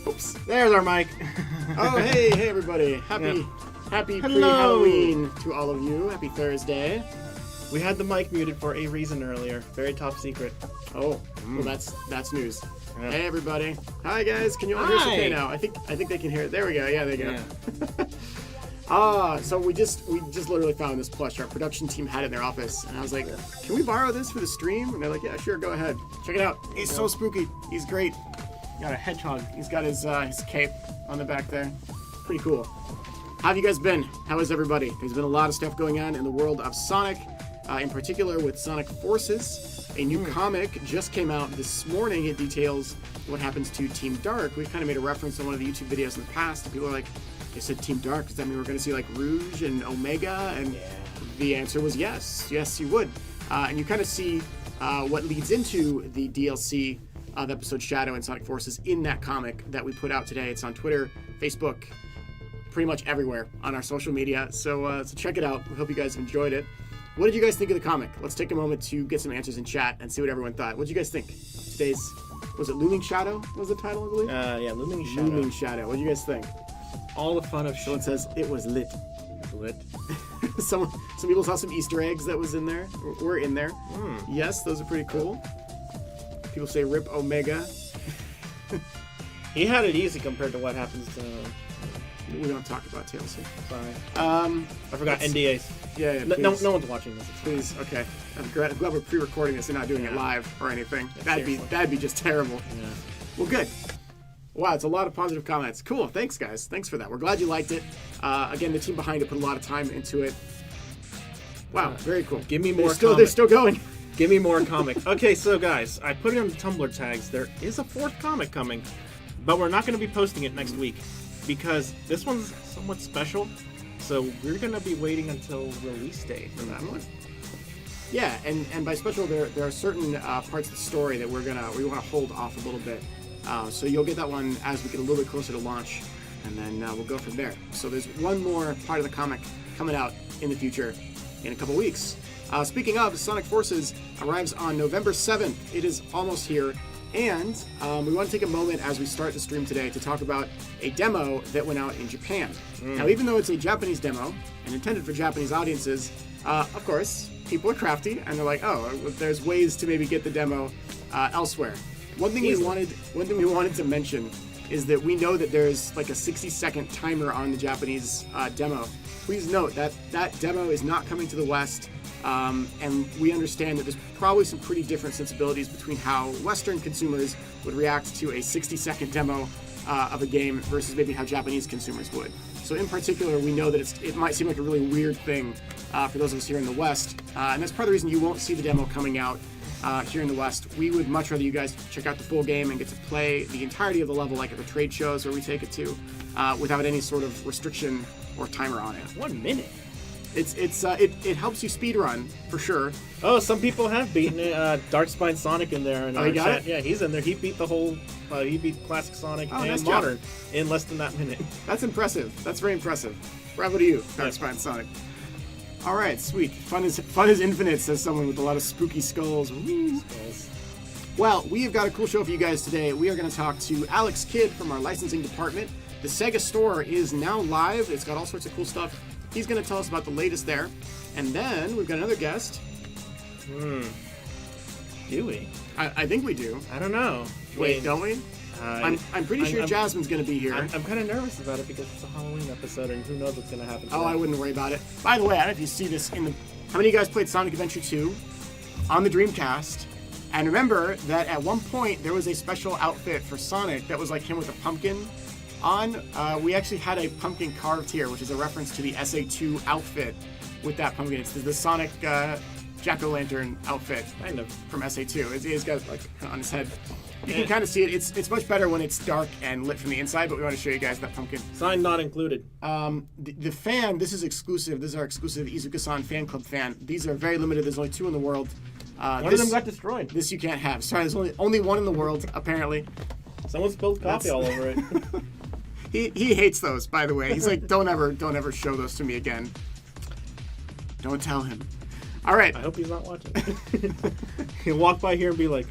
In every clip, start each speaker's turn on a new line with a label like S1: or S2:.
S1: Oops, there's our mic. Oh, hey everybody. Happy pre-Halloween to all of you. Happy Thursday.
S2: We had the mic muted for a reason earlier. Very top secret.
S1: Oh, well that's news.
S2: Yeah.
S1: Hey everybody. Hi guys. Can you all hear us okay now? I think they can hear it. There we go. Yeah, there you go. So we just literally found this plush. Our production team had it in their office, and I was like, "Can we borrow this for the stream?" And they're like, "Yeah, sure, go ahead. Check it out. He's so spooky. He's great. Got a hedgehog. He's got his cape on the back there. Pretty cool. How have you guys been? How is everybody? There's been a lot of stuff going on in the world of Sonic, in particular with Sonic Forces. A new comic just came out this morning. It details what happens to Team Dark. We've kind of made a reference on one of the YouTube videos in the past. People are like, they said Team Dark. Does that mean we're going to see like Rouge and Omega? And the answer was yes. Yes, you would. And you kind of see what leads into the DLC of episode Shadow and Sonic Forces in that comic that we put out today. It's on Twitter, Facebook, pretty much everywhere on our social media. So check it out. We hope you guys enjoyed it. What did you guys think of the comic? Let's take a moment to get some answers in chat and see what everyone thought. What did you guys think? Was it Looming Shadow was the title, I believe?
S2: Yeah, Looming Shadow.
S1: Looming Shadow. What did you guys think?
S2: All the fun of
S1: Someone says it was lit.
S2: lit.
S1: Some people saw some Easter eggs that was in there. Were in there. Yes, those are pretty cool. People say rip Omega.
S2: He had it easy compared to what happens to...
S1: We don't talk about Tails here.
S2: Sorry. I forgot NDAs.
S1: Yeah,
S2: No one's watching this.
S1: Please, okay. I'm glad we're pre-recording this and not doing it live or anything.
S2: Yeah,
S1: that'd be just terrible.
S2: Yeah.
S1: Well, good. Wow, it's a lot of positive comments. Cool. Thanks, guys. Thanks for that. We're glad you liked it. Again, the team behind it put a lot of time into it. Wow, very cool.
S2: Give me more.
S1: They're still going.
S2: Give me more comics. Okay, so guys, I put it on the Tumblr tags. There is a fourth comic coming, but we're not going to be posting it next week because this one's somewhat special. So we're going to be waiting until release day for that one.
S1: Yeah, and by special, there are certain parts of the story that we want to hold off a little bit. So you'll get that one as we get a little bit closer to launch, and then we'll go from there. So there's one more part of the comic coming out in the future in a couple weeks. Speaking of, Sonic Forces arrives on November 7th. It is almost here. And we want to take a moment as we start the stream today to talk about a demo that went out in Japan. Now, even though it's a Japanese demo and intended for Japanese audiences, of course, people are crafty and they're like, oh, there's ways to maybe get the demo elsewhere. One thing we wanted to mention is that we know that there's like a 60-second timer on the Japanese demo. Please note that that demo is not coming to the West. And we understand that there's probably some pretty different sensibilities between how Western consumers would react to a 60-second demo of a game versus maybe how Japanese consumers would. So in particular, we know that it might seem like a really weird thing for those of us here in the West. And that's part of the reason you won't see the demo coming out here in the West. We would much rather you guys check out the full game and get to play the entirety of the level like at the trade shows where we take it to without any sort of restriction or timer on it.
S2: 1 minute.
S1: It helps you speedrun for sure.
S2: Oh, some people have beaten it. Darkspine Sonic in there.
S1: Oh, he got it?
S2: Yeah, he's in there. He beat the whole. He beat Classic Sonic and Modern in less than that minute.
S1: That's impressive. That's very impressive. Bravo to you, Darkspine Sonic. All right, sweet. Fun is infinite, says someone with a lot of spooky skulls. Woo.
S2: Skulls.
S1: Well, we have got a cool show for you guys today. We are going to talk to Alex Kidd from our licensing department. The Sega store is now live. It's got all sorts of cool stuff. He's going to tell us about the latest there. And then we've got another guest.
S2: Do we?
S1: I think we do.
S2: I don't know.
S1: Wait, don't we? I'm pretty sure Jasmine's going to be here.
S2: I'm kind of nervous about it because it's a Halloween episode and who knows what's going to happen.
S1: I wouldn't worry about it. By the way, I don't know if you see this in the... How many of you guys played Sonic Adventure 2 on the Dreamcast? And remember that at one point there was a special outfit for Sonic that was like him with a pumpkin on. We actually had a pumpkin carved here, which is a reference to the SA2 outfit with that pumpkin. It's the Sonic jack-o'-lantern outfit
S2: Kind of.
S1: from SA2. He's got like on his head. You can kind of see it. It's much better when it's dark and lit from the inside, but we want to show you guys that pumpkin.
S2: Sign not included.
S1: The fan, this is exclusive. This is our exclusive Izuka-san fan club fan. These are very limited. There's only 2 in the world.
S2: One of them got destroyed.
S1: This you can't have. Sorry, there's only 1 in the world, apparently.
S2: Someone spilled coffee all over it.
S1: He hates those, by the way. He's like, don't ever show those to me again. Don't tell him. All right.
S2: I hope he's not watching. He'll walk by here and be like,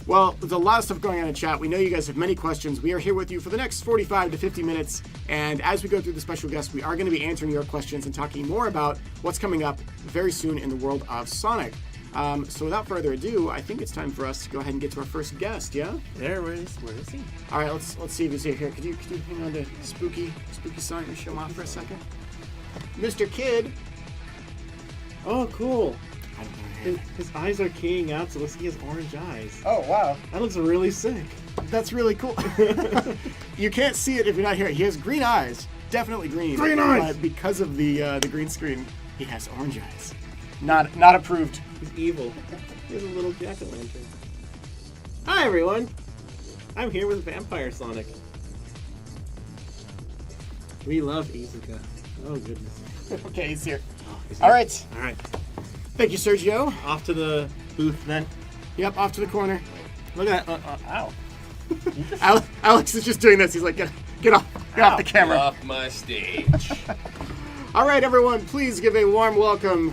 S1: Well, there's a lot of stuff going on in chat. We know you guys have many questions. We are here with you for the next 45 to 50 minutes. And as we go through the special guests, we are going to be answering your questions and talking more about what's coming up very soon in the world of Sonic. So without further ado, I think it's time for us to go ahead and get to our first guest, yeah?
S2: Where is he?
S1: All right, let's see if he's here. Could you hang on to Spooky Sonic and show him off for a second? Mr. Kid.
S2: Oh, cool. His eyes are keying out, so let's see his orange eyes.
S1: Oh, wow.
S2: That looks really sick.
S1: That's really cool. You can't see it if you're not here. He has green eyes. Definitely green.
S2: Green eyes!
S1: But because of the green screen, he has orange eyes. Not approved.
S2: He's evil. He has a little jack-o'-lantern. Hi, everyone. I'm here with Vampire Sonic. We love Izuka. Oh, goodness.
S1: Okay, he's here.
S2: Oh, he's
S1: All
S2: here.
S1: right.
S2: All right.
S1: Thank you, Sergio.
S2: Off to the booth, then.
S1: Yep, off to the corner.
S2: Look at that. Ow.
S1: Alex is just doing this. He's like, get off the camera.
S3: Off my stage.
S1: All right, everyone, please give a warm welcome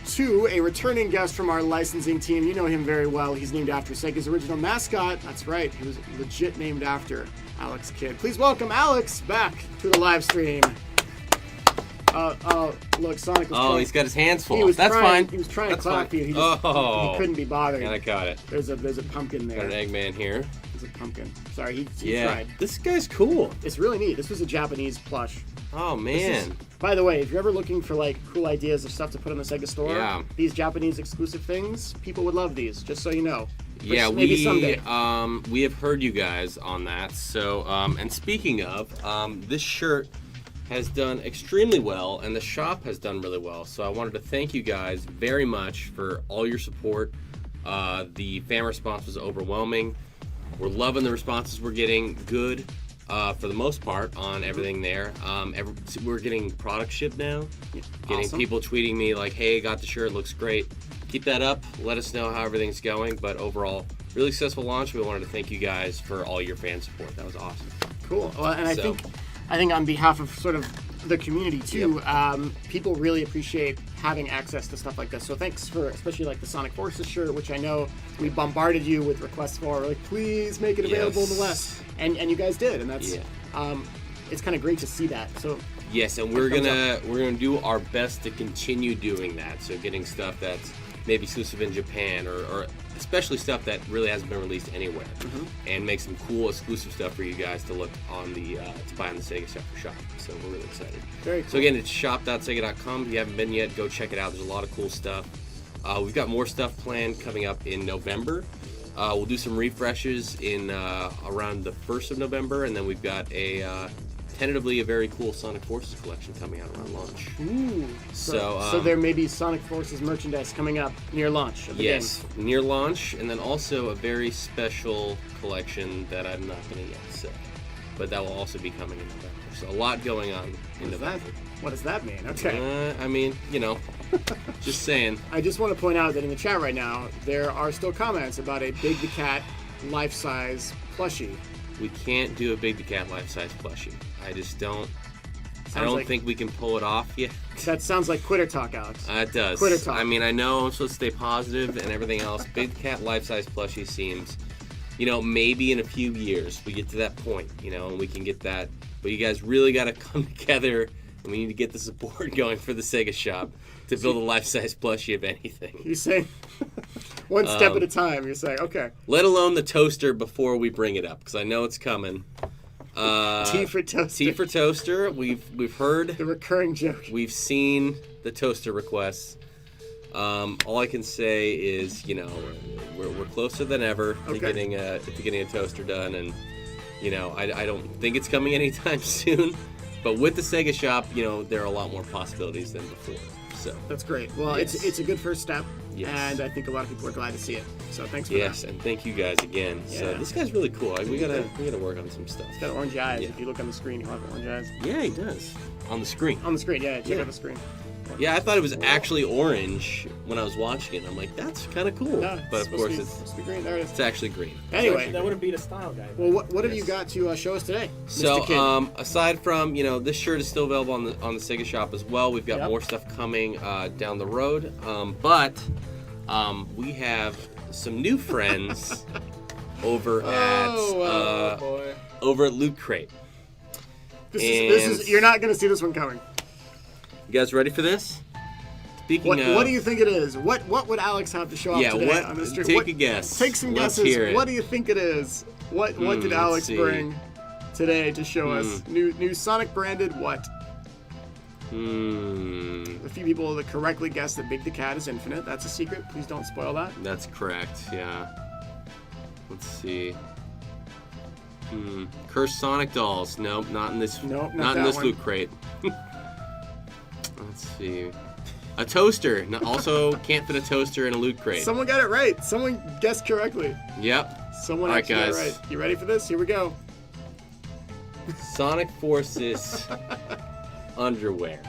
S1: to a returning guest from our licensing team. You know him very well. He's named after Sega's original mascot. That's right. He was legit named after Alex Kidd. Please welcome Alex back to the live stream. Look, Sonic was trying.
S3: He's got his hands full.
S1: He was
S3: That's
S1: trying,
S3: fine.
S1: He was trying
S3: That's
S1: to clap
S3: fine.
S1: you. He couldn't be bothered.
S3: And I got it.
S1: There's a pumpkin there.
S3: Got an Eggman here.
S1: There's a pumpkin. Sorry, he
S3: Yeah.
S1: tried.
S3: This guy's cool.
S1: It's really neat. This was a Japanese plush.
S3: Oh, man.
S1: By the way, if you're ever looking for like cool ideas of stuff to put on the Sega store,
S3: Yeah.
S1: these Japanese exclusive things, people would love these. Just so you know.
S3: Yeah,
S1: maybe someday.
S3: we have heard you guys on that. So, and speaking of, this shirt has done extremely well, and the shop has done really well. So I wanted to thank you guys very much for all your support. The fan response was overwhelming. We're loving the responses we're getting. Good, for the most part, on everything there. We're getting product shipped now. Getting
S1: Awesome.
S3: people tweeting me like, "Hey, got the shirt. Looks great." Keep that up. Let us know how everything's going. But overall, really successful launch. We wanted to thank you guys for all your fan support. That was awesome.
S1: Cool. Well, and
S3: So-
S1: I think on behalf of sort of the community too, people really appreciate having access to stuff like this. So thanks for especially like the Sonic Forces shirt, which I know we bombarded you with requests for. We're like, please make it available in the West, and you guys did, and that's it's kind of great to see that. So
S3: Yes, and we're gonna do our best to continue doing that. So getting stuff that's maybe exclusive in Japan, or especially stuff that really hasn't been released anywhere, and make some cool exclusive stuff for you guys to look on the to buy on the Sega shop. So we're really excited.
S1: very cool.
S3: So again, it's shop.sega.com. If you haven't been yet, go check it out. There's a lot of cool stuff. We've got more stuff planned coming up in November. We'll do some refreshes in around the 1st of November, and then we've got tentatively a very cool Sonic Forces collection coming out around launch.
S1: Ooh.
S3: So
S1: So there may be Sonic Forces merchandise coming up near launch of the
S3: yes,
S1: game.
S3: near launch, and then also a very special collection that I'm not going to yet say, but that will also be coming in November. So a lot going on in November.
S1: What does that mean? Okay.
S3: I mean, just saying.
S1: I just want to point out that in the chat right now, there are still comments about a Big the Cat life-size plushie.
S3: We can't do a Big the Cat life-size plushie. I just don't. I don't
S1: like-
S3: think we can pull it off yet.
S1: That sounds like quitter talk, Alex.
S3: It does.
S1: Quitter talk.
S3: I mean, I know I'm supposed to stay positive and everything else. Big Cat life-size plushie seems, maybe in a few years we get to that point, and we can get that. But you guys really got to come together, and we need to get the support going for the Sega shop to build a life-size plushie of anything.
S1: You're saying one step at a time. You're saying, okay.
S3: Let alone the toaster before we bring it up, because I know it's coming.
S1: T for toaster.
S3: T for toaster. We've heard.
S1: The recurring joke.
S3: We've seen the toaster requests. All I can say is, we're closer than ever to getting a toaster done, and I don't think it's coming anytime soon. But with the Sega shop, there are a lot more possibilities than before. So
S1: That's great. Well,
S3: Yes.
S1: it's a good first step,
S3: Yes.
S1: and I think a lot of people are glad to see it. So thanks for
S3: yes,
S1: that.
S3: and thank you guys again. So
S1: Yeah.
S3: this guy's really cool. We gotta work on some stuff.
S1: He's got orange eyes.
S3: Yeah.
S1: If you look on the screen, he'll have orange eyes.
S3: Yeah, he does. On the screen.
S1: On the screen, check
S3: Yeah.
S1: out the screen.
S3: Yeah, I thought it was actually orange when I was watching it. I'm like, that's kind of cool.
S1: Yeah,
S3: But of
S1: supposed
S3: course,
S1: to be-
S3: it's
S1: supposed to be green. There it is.
S3: actually green.
S1: Anyway,
S2: That wouldn't be the style guy.
S1: well, what have you
S3: Yes.
S1: got to show us today,
S3: So,
S1: Mr. Kid?
S3: aside from this shirt is still available on the Sega shop as well. We've got
S1: Yep.
S3: more stuff coming down the road, but we have some new friends over at
S1: boy.
S3: over at Loot Crate.
S1: This is you're not gonna see this one coming.
S3: You guys ready for this? Speaking
S1: What,
S3: of,
S1: what do you think it is? What would Alex have to show off today on the street?
S3: Take a guess.
S1: Take some
S3: Let's
S1: guesses.
S3: hear it.
S1: What do you think it is? What did Alex
S3: see.
S1: bring today to show us? New Sonic branded what? A few people that correctly guessed that Big the Cat is infinite. That's a secret. Please don't spoil that.
S3: That's correct. Yeah. Let's see. Cursed Sonic dolls. Nope, not in this.
S1: Nope,
S3: not
S1: that
S3: in this
S1: one.
S3: Loot Crate. Let's see. A toaster. No, also can't fit a toaster in a Loot Crate.
S1: Someone got it right. Someone guessed correctly.
S3: Yep.
S1: Someone
S3: All right,
S1: actually got it
S3: guys.
S1: right. You ready for this? Here we go.
S3: Sonic Forces underwear.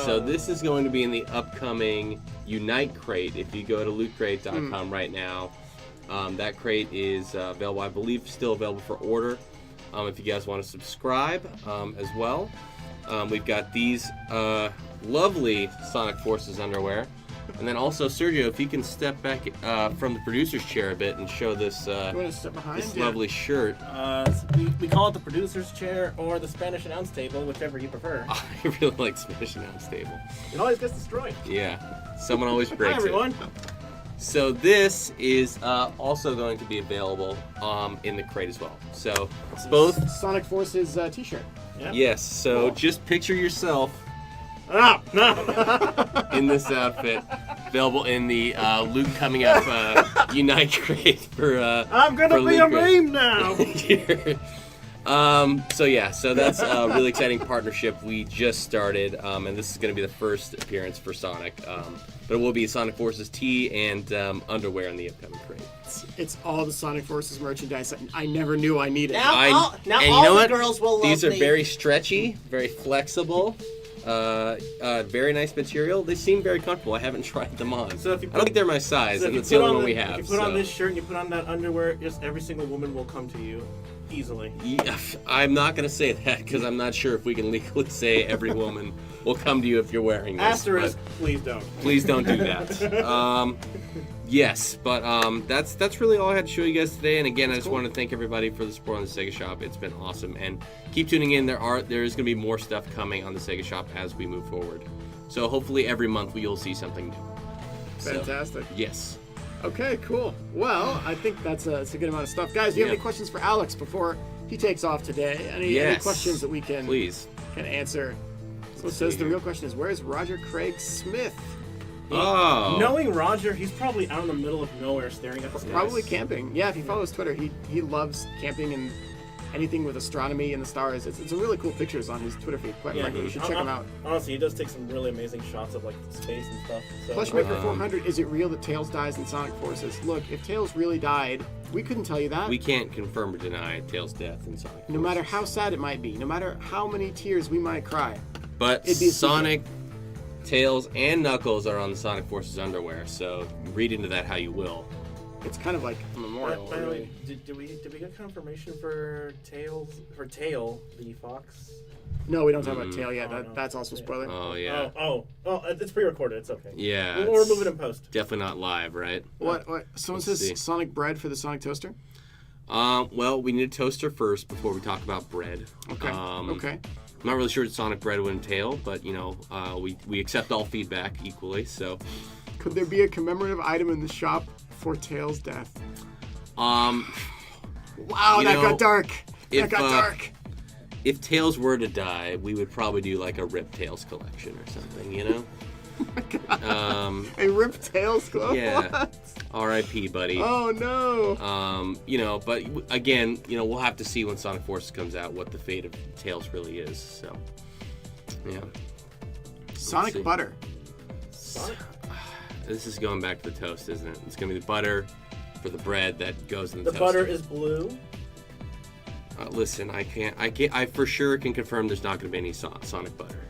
S3: So this is going to be in the upcoming Unite crate. If you go to lootcrate.com right now, that crate is available. I believe still available for order. If you guys want to subscribe as well, we've got these lovely Sonic Forces underwear. And then also, Sergio, if you can step back from the producer's chair a bit and show this
S1: You want to step behind?
S3: this
S1: Yeah.
S3: lovely shirt.
S2: We call it the producer's chair or the Spanish announce table, whichever you prefer.
S3: I really like Spanish Announce Table.
S2: It always gets destroyed.
S3: Yeah, someone always breaks
S2: Hi, everyone.
S3: it. So this is also going to be available in the crate as well. So both,
S1: Sonic Forces t-shirt.
S2: Yeah.
S3: yes. So just picture yourself
S2: Ah, no.
S3: in this outfit, available in the Luke coming up Unite crate for.
S2: I'm gonna
S3: for
S2: be a
S3: Luke
S2: meme now.
S3: So yeah, so that's a really exciting partnership we just started, and this is going to be the first appearance for Sonic. But it will be Sonic Forces tee and underwear in the upcoming crate.
S1: It's all the Sonic Forces merchandise I never knew I needed.
S2: Now
S3: and
S2: all
S3: you
S2: the
S3: know what?
S2: girls will love
S3: These are
S2: me.
S3: very stretchy, very flexible, very nice material. They seem very comfortable. I haven't tried them on.
S2: So if you
S3: I don't think they're my size,
S2: So
S3: and
S2: if
S3: it's the
S2: you put
S3: only
S2: on
S3: one we
S2: the-
S3: have.
S2: If you put on
S3: so.
S2: this shirt and you put on that underwear, just every single woman will come to you easily.
S3: Yeah, I'm not going to say that because I'm not sure if we can legally say every woman will come to you if you're wearing this.
S2: Asterisk,
S3: but
S2: please don't.
S3: please don't do that. Yes, but that's really all I had to show you guys today. And again, I just want to thank everybody for the support on the Sega Shop. It's been awesome, and keep tuning in. There is going to be more stuff coming on the Sega Shop as we move forward. So hopefully every month you'll see something new. So,
S1: Fantastic.
S3: yes.
S1: Okay, cool. Well, I think that's a good amount of stuff. Guys, do you have
S3: Yeah.
S1: any questions for Alex before he takes off today? Any
S3: Yes.
S1: questions that we can
S3: Please.
S1: answer? So it
S3: see
S1: says the
S3: here.
S1: real question is, where's Roger Craig Smith?
S3: Oh.
S2: Knowing Roger, he's probably out in the middle of nowhere staring at the sky.
S1: Probably camping. Yeah, if you follow his Twitter, he loves camping and anything with astronomy and the stars. It's some really cool pictures on his Twitter feed. Quite frankly, you should check him out.
S2: Honestly, he does take some really amazing shots of like space and stuff. So,
S1: Plushmaker 400, is it real that Tails dies in Sonic Forces? Look, if Tails really died, we couldn't tell you that.
S3: We can't confirm or deny Tails' death in Sonic.
S1: No matter how sad it might be, no matter how many tears we might cry.
S3: But
S1: It'd be a
S3: Sonic, Tails, and Knuckles are on the Sonic Forces underwear, so read into that how you will.
S1: It's kind of like a memorial,
S2: By the way,
S1: really.
S2: did we get confirmation for Tail the fox?
S1: No, we don't talk about Tail yet.
S2: Oh, no.
S1: That's also a spoiler.
S3: Oh, yeah.
S2: Oh, it's pre-recorded. It's okay.
S3: Yeah.
S2: We'll
S3: it's
S2: remove it in post.
S3: Definitely not live, right?
S1: What? Someone
S3: Let's
S1: says
S3: see.
S1: Sonic bread for the Sonic toaster?
S3: Well, we need a toaster first before we talk about bread.
S1: Okay. Okay.
S3: I'm not really sure what Sonic bread would entail, but, you know, we accept all feedback equally, so...
S1: Could there be a commemorative item in the shop for Tails' death? Wow,
S3: You
S1: that
S3: know,
S1: got dark. That
S3: if,
S1: got dark.
S3: If Tails were to die, we would probably do, like, a Rip Tails collection or something, you know?
S1: A ripped Tails glove?
S3: Yeah.
S1: What?
S3: R.I.P., buddy.
S1: Oh, no.
S3: You know, but again, you know, we'll have to see when Sonic Forces comes out what the fate of Tails really is. So, yeah.
S1: Sonic
S3: see.
S1: butter.
S3: This is going back to the toast, isn't it? It's gonna be the butter for the bread that goes in the
S2: The
S3: toaster.
S2: butter is blue.
S3: Listen, I for sure can confirm there's not gonna be any Sonic butter.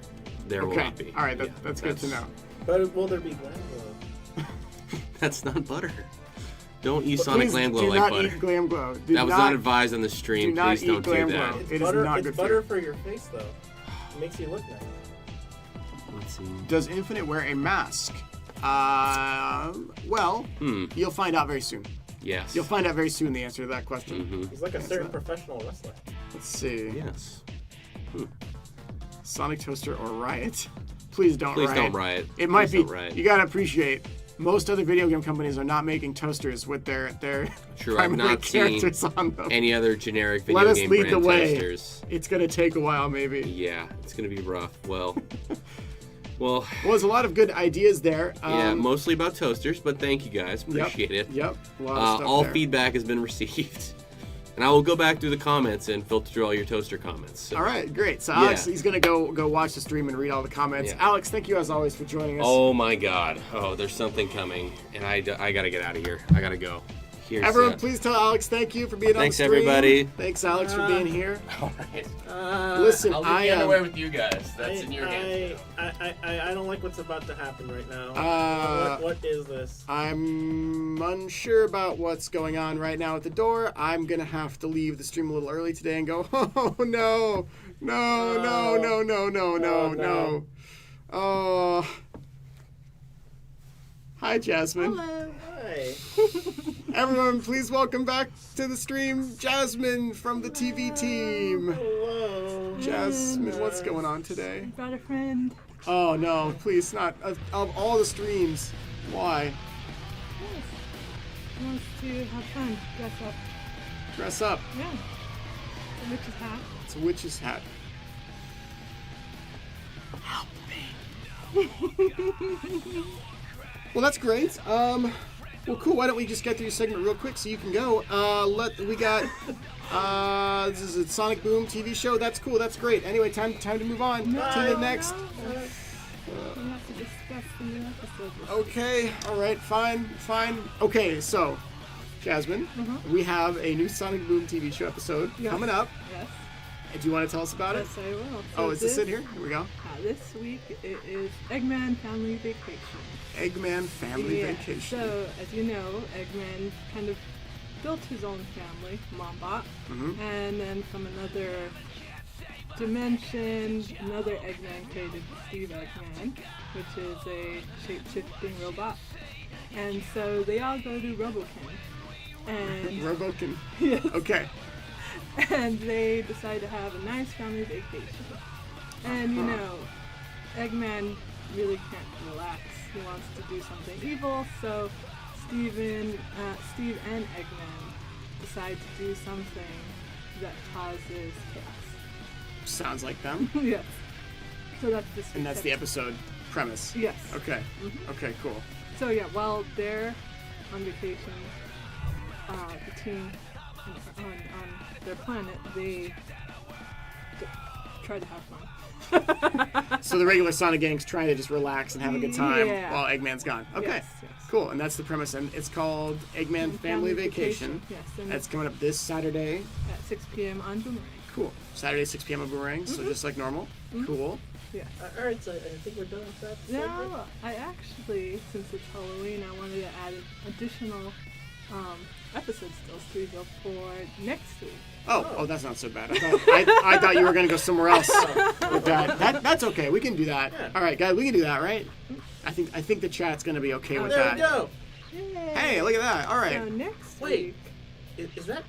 S3: There will
S1: Okay.
S3: not be.
S1: All right,
S3: Yeah,
S1: that's good to know.
S2: But will there be glam glow?
S3: That's not butter. Don't use Sonic
S1: Please
S3: Glam Glow
S1: do
S3: like
S1: not
S3: butter.
S1: eat Glam Glow. Do
S3: That was not advised on the stream.
S1: do not
S3: Please
S1: eat
S3: don't do
S1: Glam
S3: that.
S1: Glow.
S2: It's
S1: It is
S2: butter,
S1: not
S2: it's
S1: good for
S2: butter
S1: you.
S2: for your face, though. It makes you look nice.
S3: Let's see.
S1: Does Infinite wear a mask? Well, you'll find out very soon.
S3: Yes.
S1: You'll find out very soon the answer to that question.
S2: He's like a certain professional wrestler.
S1: Let's see.
S3: Yes.
S1: Sonic Toaster or Riot? Please don't
S3: Please
S1: Riot.
S3: don't Riot.
S1: It might
S3: Please
S1: be.
S3: don't Riot.
S1: You gotta appreciate. Most other video game companies are not making toasters with their
S3: True, I've
S1: primary
S3: not seen
S1: characters on them.
S3: any other generic video
S1: Let us
S3: game
S1: lead the
S3: brand
S1: way.
S3: toasters.
S1: It's gonna take a while, maybe.
S3: Yeah, it's gonna be rough. Well,
S1: Well, there's a lot of good ideas there.
S3: yeah, mostly about toasters, but thank you guys. Appreciate it.
S1: Yep. A lot of stuff
S3: All
S1: there.
S3: feedback has been received. And I will go back through the comments and filter through all your toaster comments. So.
S1: All right, great. So Alex,
S3: Yeah.
S1: he's gonna go watch the stream and read all the comments.
S3: Yeah.
S1: Alex, thank you as always for joining us.
S3: Oh my god. Oh, there's something coming. And I gotta get out of here. I gotta go. Here's,
S1: Everyone, please tell Alex thank you for being on the
S3: Thanks,
S1: stream.
S3: everybody.
S1: Thanks, Alex, for being here.
S3: All right.
S1: Listen,
S3: I'll leave
S1: I
S3: the
S1: am.
S3: underwear with you guys. That's in your hands.
S2: I don't like what's about to happen right now. What is this?
S1: I'm unsure about what's going on right now at the door. I'm gonna have to leave the stream a little early today and go. Oh no, no. Oh. Hi, Jasmine.
S2: Hello. Hi.
S1: Everyone, please welcome back to the stream, Jasmine from the TV team.
S2: Hello.
S1: Jasmine, what's going on today?
S4: Got a friend.
S1: Oh no, please not. Of all the streams, why?
S4: Yes. He wants to have fun. Dress up.
S1: Dress up.
S4: Yeah. The witch's hat.
S1: It's a witch's hat. Well, that's great. Well, cool. Why don't we just get through your segment real quick so you can go. We got. This is a Sonic Boom TV show. That's cool. That's great. Anyway, time to move on to the next.
S4: We have to discuss the new episode.
S1: Okay. All right. Fine. Okay. So, Jasmine, we have a new Sonic Boom TV show episode
S4: Yes.
S1: coming up.
S4: Yes.
S1: Do you want to tell us about it?
S4: Yes, I will.
S1: Oh,
S4: So
S1: is this it here? Here we go.
S4: This week it is Eggman Family Vacation.
S1: Eggman Family
S4: Yeah,
S1: Vacation.
S4: So, as you know, Eggman kind of built his own family, Mombot, and then from another dimension, another Eggman created Steve Eggman, which is a shape-shifting robot. And so they all go to Robokin. And
S1: Robokin.
S4: yes,
S1: Okay.
S4: and they decide to have a nice family vacation. And you know, Eggman really can't relax. He wants to do something evil, so Steve and Eggman decide to do something that causes chaos.
S1: Sounds like them.
S4: Yes. So that's this.
S1: And that's the episode premise.
S4: Yes.
S1: Okay. Okay, cool.
S4: So yeah, while they're on vacation, the team on their planet, they try to have fun.
S1: So the regular Sonic gang's trying to just relax and have a good time
S4: Yeah.
S1: while Eggman's gone. Okay.
S4: Yes.
S1: Cool. And that's the premise. And it's called Eggman Family Vacation.
S4: Yes. And
S1: That's coming up this Saturday.
S4: at 6 p.m. on Boomerang.
S1: Cool. Saturday, 6 p.m. on Boomerang. So just like normal. Cool.
S4: Yes.
S2: All right, so I think we're done with that.
S4: No, I actually, since it's Halloween, I wanted to add additional episode stills to go for next week.
S1: Oh, that's not so bad. I thought you were going to go somewhere else with that. That's okay. We can do that.
S2: Yeah.
S1: All right, guys, we can do that, right? I think the chat's going to be okay with
S2: There
S1: that.
S2: we go.
S4: Yay!
S1: Hey, look at that. All
S4: So
S1: right.
S4: next
S2: Wait.
S4: week,
S2: Is that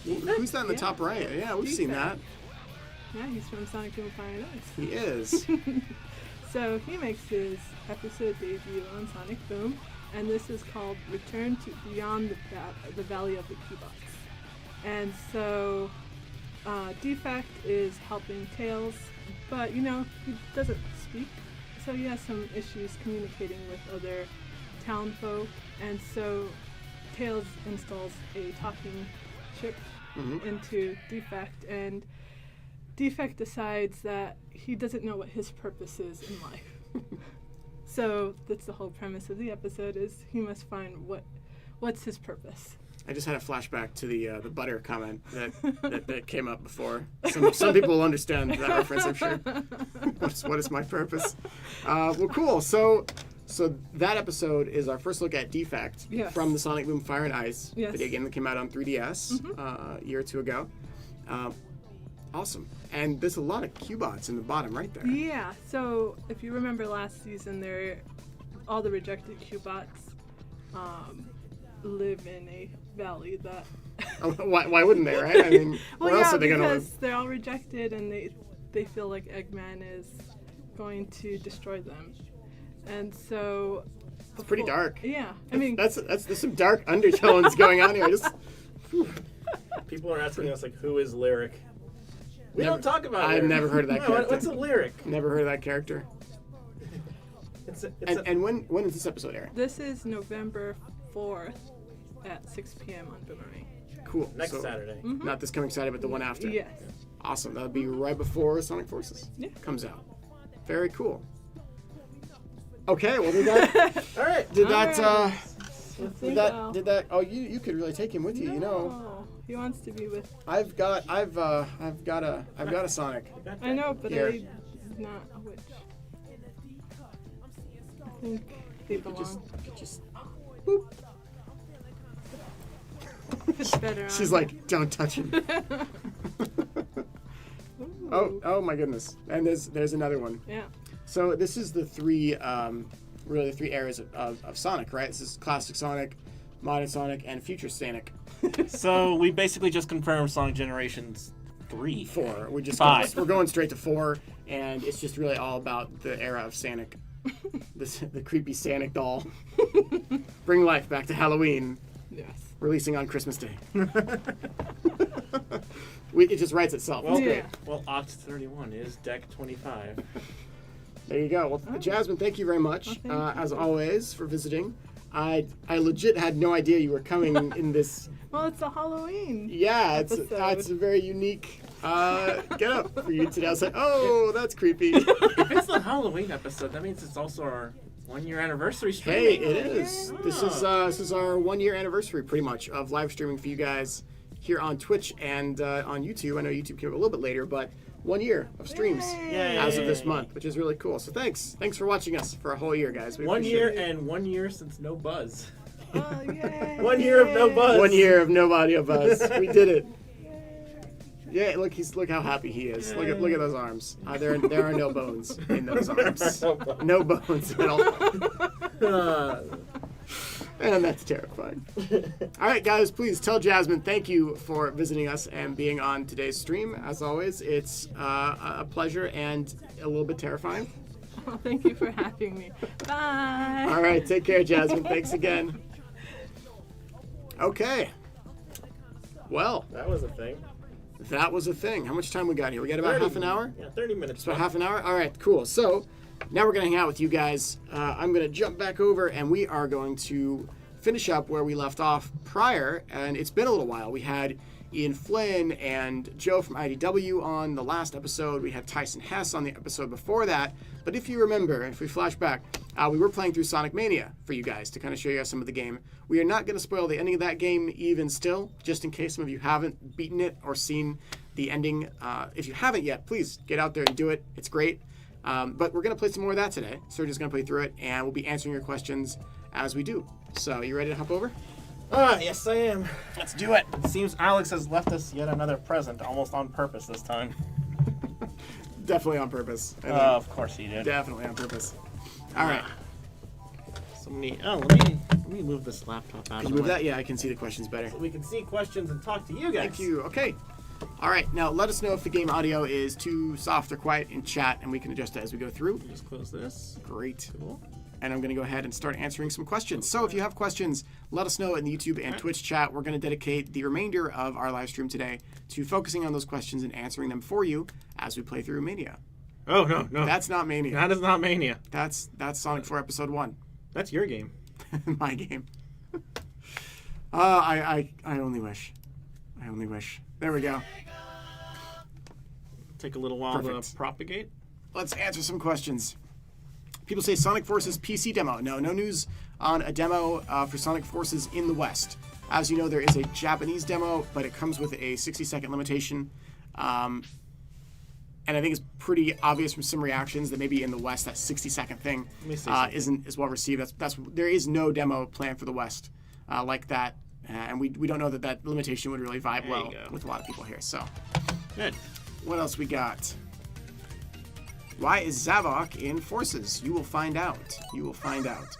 S1: Who's that in the top right? Yeah, we've seen that.
S4: yeah, he's from Sonic Boom Fire and Ice.
S1: He is.
S4: So he makes his episode debut on Sonic Boom, and this is called Return to Beyond the Valley of the Cubots. And so Defect is helping Tails, but you know, he doesn't speak, so he has some issues communicating with other town folk, and so Tails installs a talking chip into Defect, and Defect decides that he doesn't know what his purpose is in life. So that's the whole premise of the episode, is he must find what's his purpose.
S1: I just had a flashback to the butter comment that came up before. Some people will understand that reference, I'm sure. What is my purpose? Well, cool. So that episode is our first look at Defect from the Sonic Boom Fire and Ice video game that came out on 3DS a year or two ago. Awesome. And there's a lot of Cubots in the bottom right there.
S4: Yeah, so if you remember last season, all the rejected Cubots live in a valley that.
S1: Why wouldn't they, right? I mean,
S4: well,
S1: where else are they going to
S4: because
S1: live?
S4: they're all rejected, and they feel like Eggman is going to destroy them, and so.
S1: It's pretty dark.
S4: Yeah, I mean,
S1: there's some dark undertones going on here.
S2: People are asking us like, who is Lyric? We don't talk about it.
S1: I've never heard of that character.
S2: What's a Lyric?
S1: Never heard of that character. And when is this episode air?
S4: This is November 4th at 6 p.m. on Boomerang.
S1: Cool.
S2: Next
S1: So,
S2: Saturday.
S1: Not this coming Saturday, but the one after.
S4: Yes.
S1: Awesome. That'll be right before Sonic Forces comes out. Very cool. Okay, well, did that?
S2: All right.
S1: Did that?
S4: Did that?
S1: Oh, you could really take him with you. You know,
S4: No, he wants to be with.
S1: I've got a Sonic.
S2: Okay.
S4: I know, but
S1: Here.
S4: I'm not a witch. I think they belong.
S1: Just boop.
S4: It's better.
S1: She's
S4: on
S1: like, don't touch him.
S4: Ooh.
S1: Oh my goodness! And there's another one.
S4: Yeah.
S1: So this is the three areas of Sonic, right? This is classic Sonic, modern Sonic, and future Sonic.
S2: So we basically just confirmed Sonic Generations 3.
S1: 4. We're
S2: Five.
S1: going straight to 4, and it's just really all about the era of Sonic, the creepy Sonic doll. Bring life back to Halloween,
S4: Yes.
S1: releasing on Christmas Day. It just writes itself.
S2: Well,
S1: It's great.
S4: Yeah.
S2: well, Oct 31 is Deck 25.
S1: There you go. Well, Jasmine, thank you very much,
S4: Well, thank
S1: as always, for visiting. I legit had no idea you were coming in this.
S4: Well, it's a Halloween.
S1: Yeah, it's
S4: episode.
S1: a very unique get up for you today. I was like, oh, that's creepy.
S2: If it's the Halloween episode, that means it's also our 1-year anniversary stream.
S1: Hey, it is. This is our 1-year anniversary, pretty much, of live streaming for you guys here on Twitch and on YouTube. I know YouTube came up a little bit later, but 1 year of streams
S2: Yay.
S1: as of this month, which is really cool. So thanks for watching us for a whole year, guys. We
S2: 1
S1: appreciate
S2: year
S1: it.
S2: and 1 year since no buzz.
S4: Oh, yay.
S2: 1 year of no buzz.
S1: 1 year of no audio buzz. We did it. Yeah, look how happy he is. Look at those arms. There are no bones in those arms. No bones at all. And that's terrifying. All right, guys, please tell Jasmine thank you for visiting us and being on today's stream. As always, it's a pleasure and a little bit terrifying.
S4: Well, thank you for having me. Bye.
S1: All right, take care, Jasmine. Thanks again. Okay. Well,
S2: That was a thing.
S1: that was a thing. How much time we got here? We got about
S2: 30
S1: half an hour?
S2: Yeah, 30 minutes.
S1: It's about half an hour? All right, cool. So now we're going to hang out with you guys. I'm going to jump back over and we are going to finish up where we left off prior. And it's been a little while. We had Ian Flynn and Joe from IDW on the last episode. We had Tyson Hess on the episode before that. But if you remember, if we flash back, we were playing through Sonic Mania for you guys to kind of show you guys some of the game. We are not going to spoil the ending of that game even still, just in case some of you haven't beaten it or seen the ending. If you haven't yet, please get out there and do it. It's great. But we're going to play some more of that today. So we're just going to play through it, and we'll be answering your questions as we do. So you ready to hop over?
S2: Yes, I am.
S1: Let's do it.
S2: It seems Alex has left us yet another present, almost on purpose this time.
S1: Definitely on purpose. I think.
S2: Of course he did.
S1: Definitely on purpose. All right.
S2: So let me move this laptop out
S1: Can
S2: of
S1: you
S2: the
S1: move
S2: way
S1: that? Yeah, I can see the questions better.
S2: so we can see questions and talk to you guys.
S1: Thank you. Okay. All right. Now let us know if the game audio is too soft or quiet in chat, and we can adjust it as we go through.
S2: Just close this.
S1: Great.
S2: Cool.
S1: And I'm going to go ahead and start answering some questions. So if you have questions, let us know in the YouTube and Twitch chat. We're going to dedicate the remainder of our live stream today to focusing on those questions and answering them for you as we play through Mania.
S2: Oh no.
S1: That's not Mania.
S2: That is not Mania.
S1: That's Sonic 4 Episode 1.
S2: That's your game.
S1: My game. I only wish. I only wish. There we go.
S2: Take a little while
S1: Perfect.
S2: to propagate.
S1: Let's answer some questions. People say Sonic Forces PC demo. No news on a demo for Sonic Forces in the West. As you know, there is a Japanese demo, but it comes with a 60-second limitation. And I think it's pretty obvious from some reactions that maybe in the West that 60-second thing
S2: Let me say something.
S1: isn't as well received. There is no demo planned for the West like that, and we don't know that limitation would really vibe
S2: There
S1: well
S2: you go.
S1: with a lot of people here. So,
S2: Good.
S1: what else we got? Why is Zavok in Forces? You will find out. You will find out.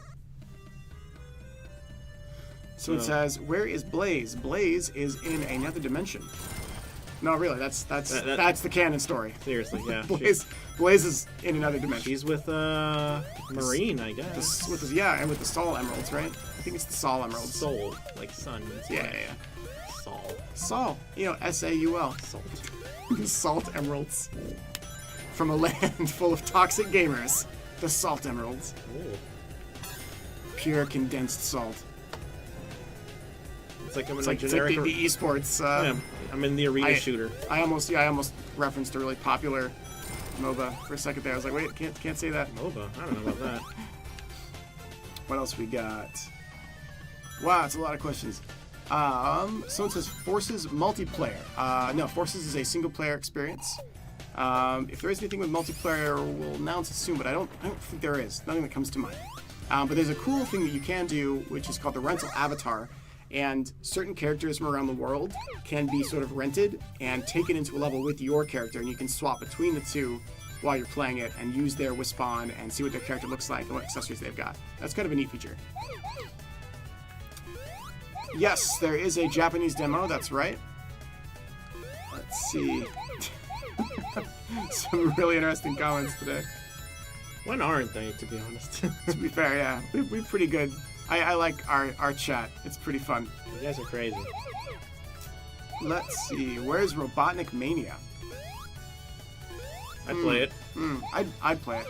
S1: So it says, where is Blaze? Blaze is in another dimension. No, really, that's the canon story.
S2: Seriously, yeah.
S1: Blaze is in another dimension.
S2: She's with Marine, I guess.
S1: And with the Sol Emeralds, right? I think it's the Sol Emeralds.
S2: Soul, like sun.
S1: Yeah.
S2: Sol.
S1: You know, S-A-U-L.
S2: Salt.
S1: Salt Emeralds. From a land full of toxic gamers. The Salt Emeralds.
S2: Ooh.
S1: Pure condensed salt.
S2: It's like I'm in
S1: It's
S2: a
S1: like
S2: generic...
S1: the esports.
S2: yeah, I'm in the arena shooter.
S1: I almost referenced a really popular MOBA for a second there. I was like, wait, can't say that.
S2: MOBA? I don't know about that.
S1: What else we got? Wow, it's a lot of questions. Someone says Forces multiplayer. No, Forces is a single player experience. If there is anything with multiplayer, we'll announce it soon, but I don't think there is. Nothing that comes to mind. But there's a cool thing that you can do, which is called the rental avatar. And certain characters from around the world can be sort of rented and taken into a level with your character, and you can swap between the two while you're playing it and use their Wispawn and see what their character looks like and what accessories they've got. That's kind of a neat feature. Yes, there is a Japanese demo, that's right. Let's see. Some really interesting comments today.
S2: When aren't they, to be honest?
S1: To be fair, yeah. We're pretty good. I like our chat. It's pretty fun.
S2: You guys are crazy.
S1: Let's see. Where's Robotnik Mania?
S2: I'd play it.
S1: I'd play it.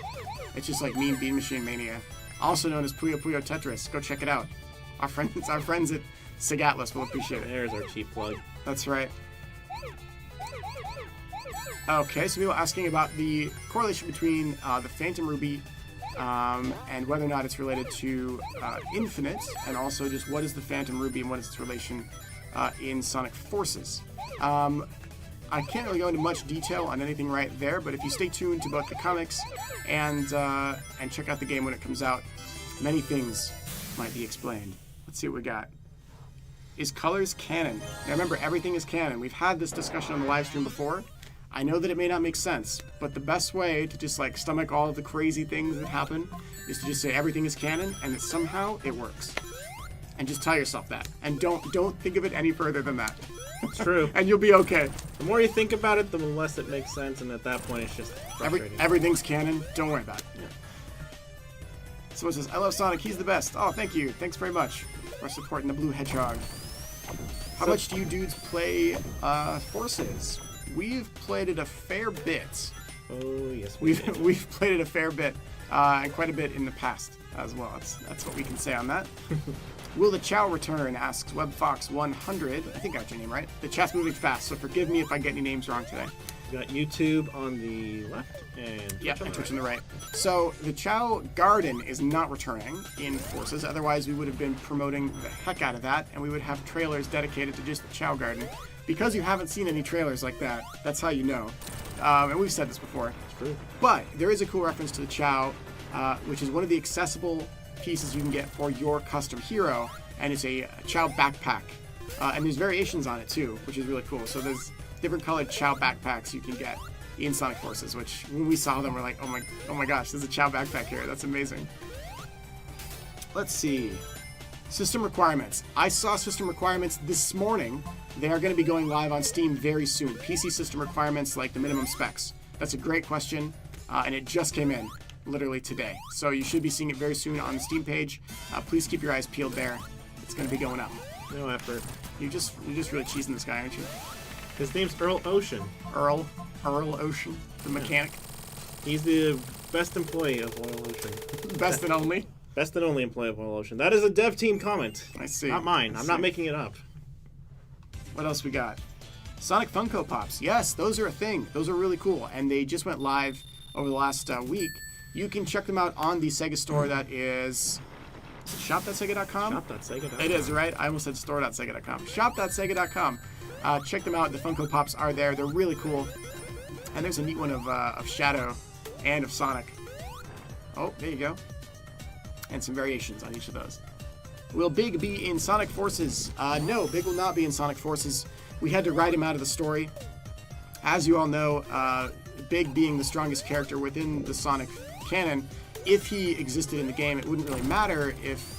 S1: It's just like Mean Bean Machine Mania. Also known as Puyo Puyo Tetris. Go check it out. Our friends at Sig Atlas will appreciate it.
S2: There's our cheap plug.
S1: That's right. Okay, so people asking about the correlation between the Phantom Ruby and whether or not it's related to Infinite, and also just what is the Phantom Ruby and what is its relation in Sonic Forces. I can't really go into much detail on anything right there, but if you stay tuned to both the comics and check out the game when it comes out, many things might be explained. Let's see what we got. Is Colors canon? Now remember, everything is canon. We've had this discussion on the live stream before. I know that it may not make sense, but the best way to just like stomach all of the crazy things that happen is to just say everything is canon and that somehow it works. And just tell yourself that. And don't think of it any further than that.
S2: It's true.
S1: And you'll be okay.
S2: The more you think about it, the less it makes sense, and at that point it's just frustrating.
S1: Everything's canon. Don't worry about it. Yeah. Someone says, I love Sonic, he's the best. Oh, thank you. Thanks very much for supporting the Blue Hedgehog. How much do you dudes play Forces? We've played it a fair bit.
S2: Oh, yes.
S1: We've played it a fair bit, and quite a bit in the past as well. That's what we can say on that. Will the Chow return? Asks WebFox100. I think I got your name right. The chat's moving fast, so forgive me if I get any names wrong today.
S2: You got YouTube on the left and
S1: Twitch on the right. So the Chow Garden is not returning in Forces. Otherwise, we would have been promoting the heck out of that, and we would have trailers dedicated to just the Chow Garden. Because you haven't seen any trailers like that, that's how you know. And we've said this before.
S2: It's true.
S1: But there is a cool reference to the Chow, which is one of the accessible pieces you can get for your custom hero, and it's a Chow backpack. And there's variations on it too, which is really cool. So there's different colored Chow backpacks you can get in Sonic Forces, which when we saw them, we're like, oh my gosh, there's a Chow backpack here. That's amazing. Let's see. System requirements. I saw system requirements this morning. They are going to be going live on Steam very soon. PC system requirements, like the minimum specs. That's a great question, and it just came in literally today. So you should be seeing it very soon on the Steam page. Please keep your eyes peeled there. It's going to be going up.
S2: No effort.
S1: You're just really cheesing this guy, aren't you?
S2: His name's Earl Ocean.
S1: Earl Ocean, the mechanic.
S2: He's the best employee of Oil Ocean.
S1: Best and only.
S2: Best and only employee of Oil Ocean. That is a dev team comment.
S1: I see.
S2: Not mine. I'm not making it up.
S1: What else we got? Sonic Funko Pops. Yes, those are a thing. Those are really cool, and they just went live over the last week. You can check them out on the Sega store. That is shop.sega.com?
S2: Shop.sega.com.
S1: It is, right? I almost said store.sega.com. Shop.sega.com. Check them out. The Funko Pops are there. They're really cool. And there's a neat one of Shadow and of Sonic. Oh, there you go. And some variations on each of those. Will Big be in Sonic Forces? No, Big will not be in Sonic Forces. We had to write him out of the story. As you all know, Big being the strongest character within the Sonic canon, if he existed in the game, it wouldn't really matter if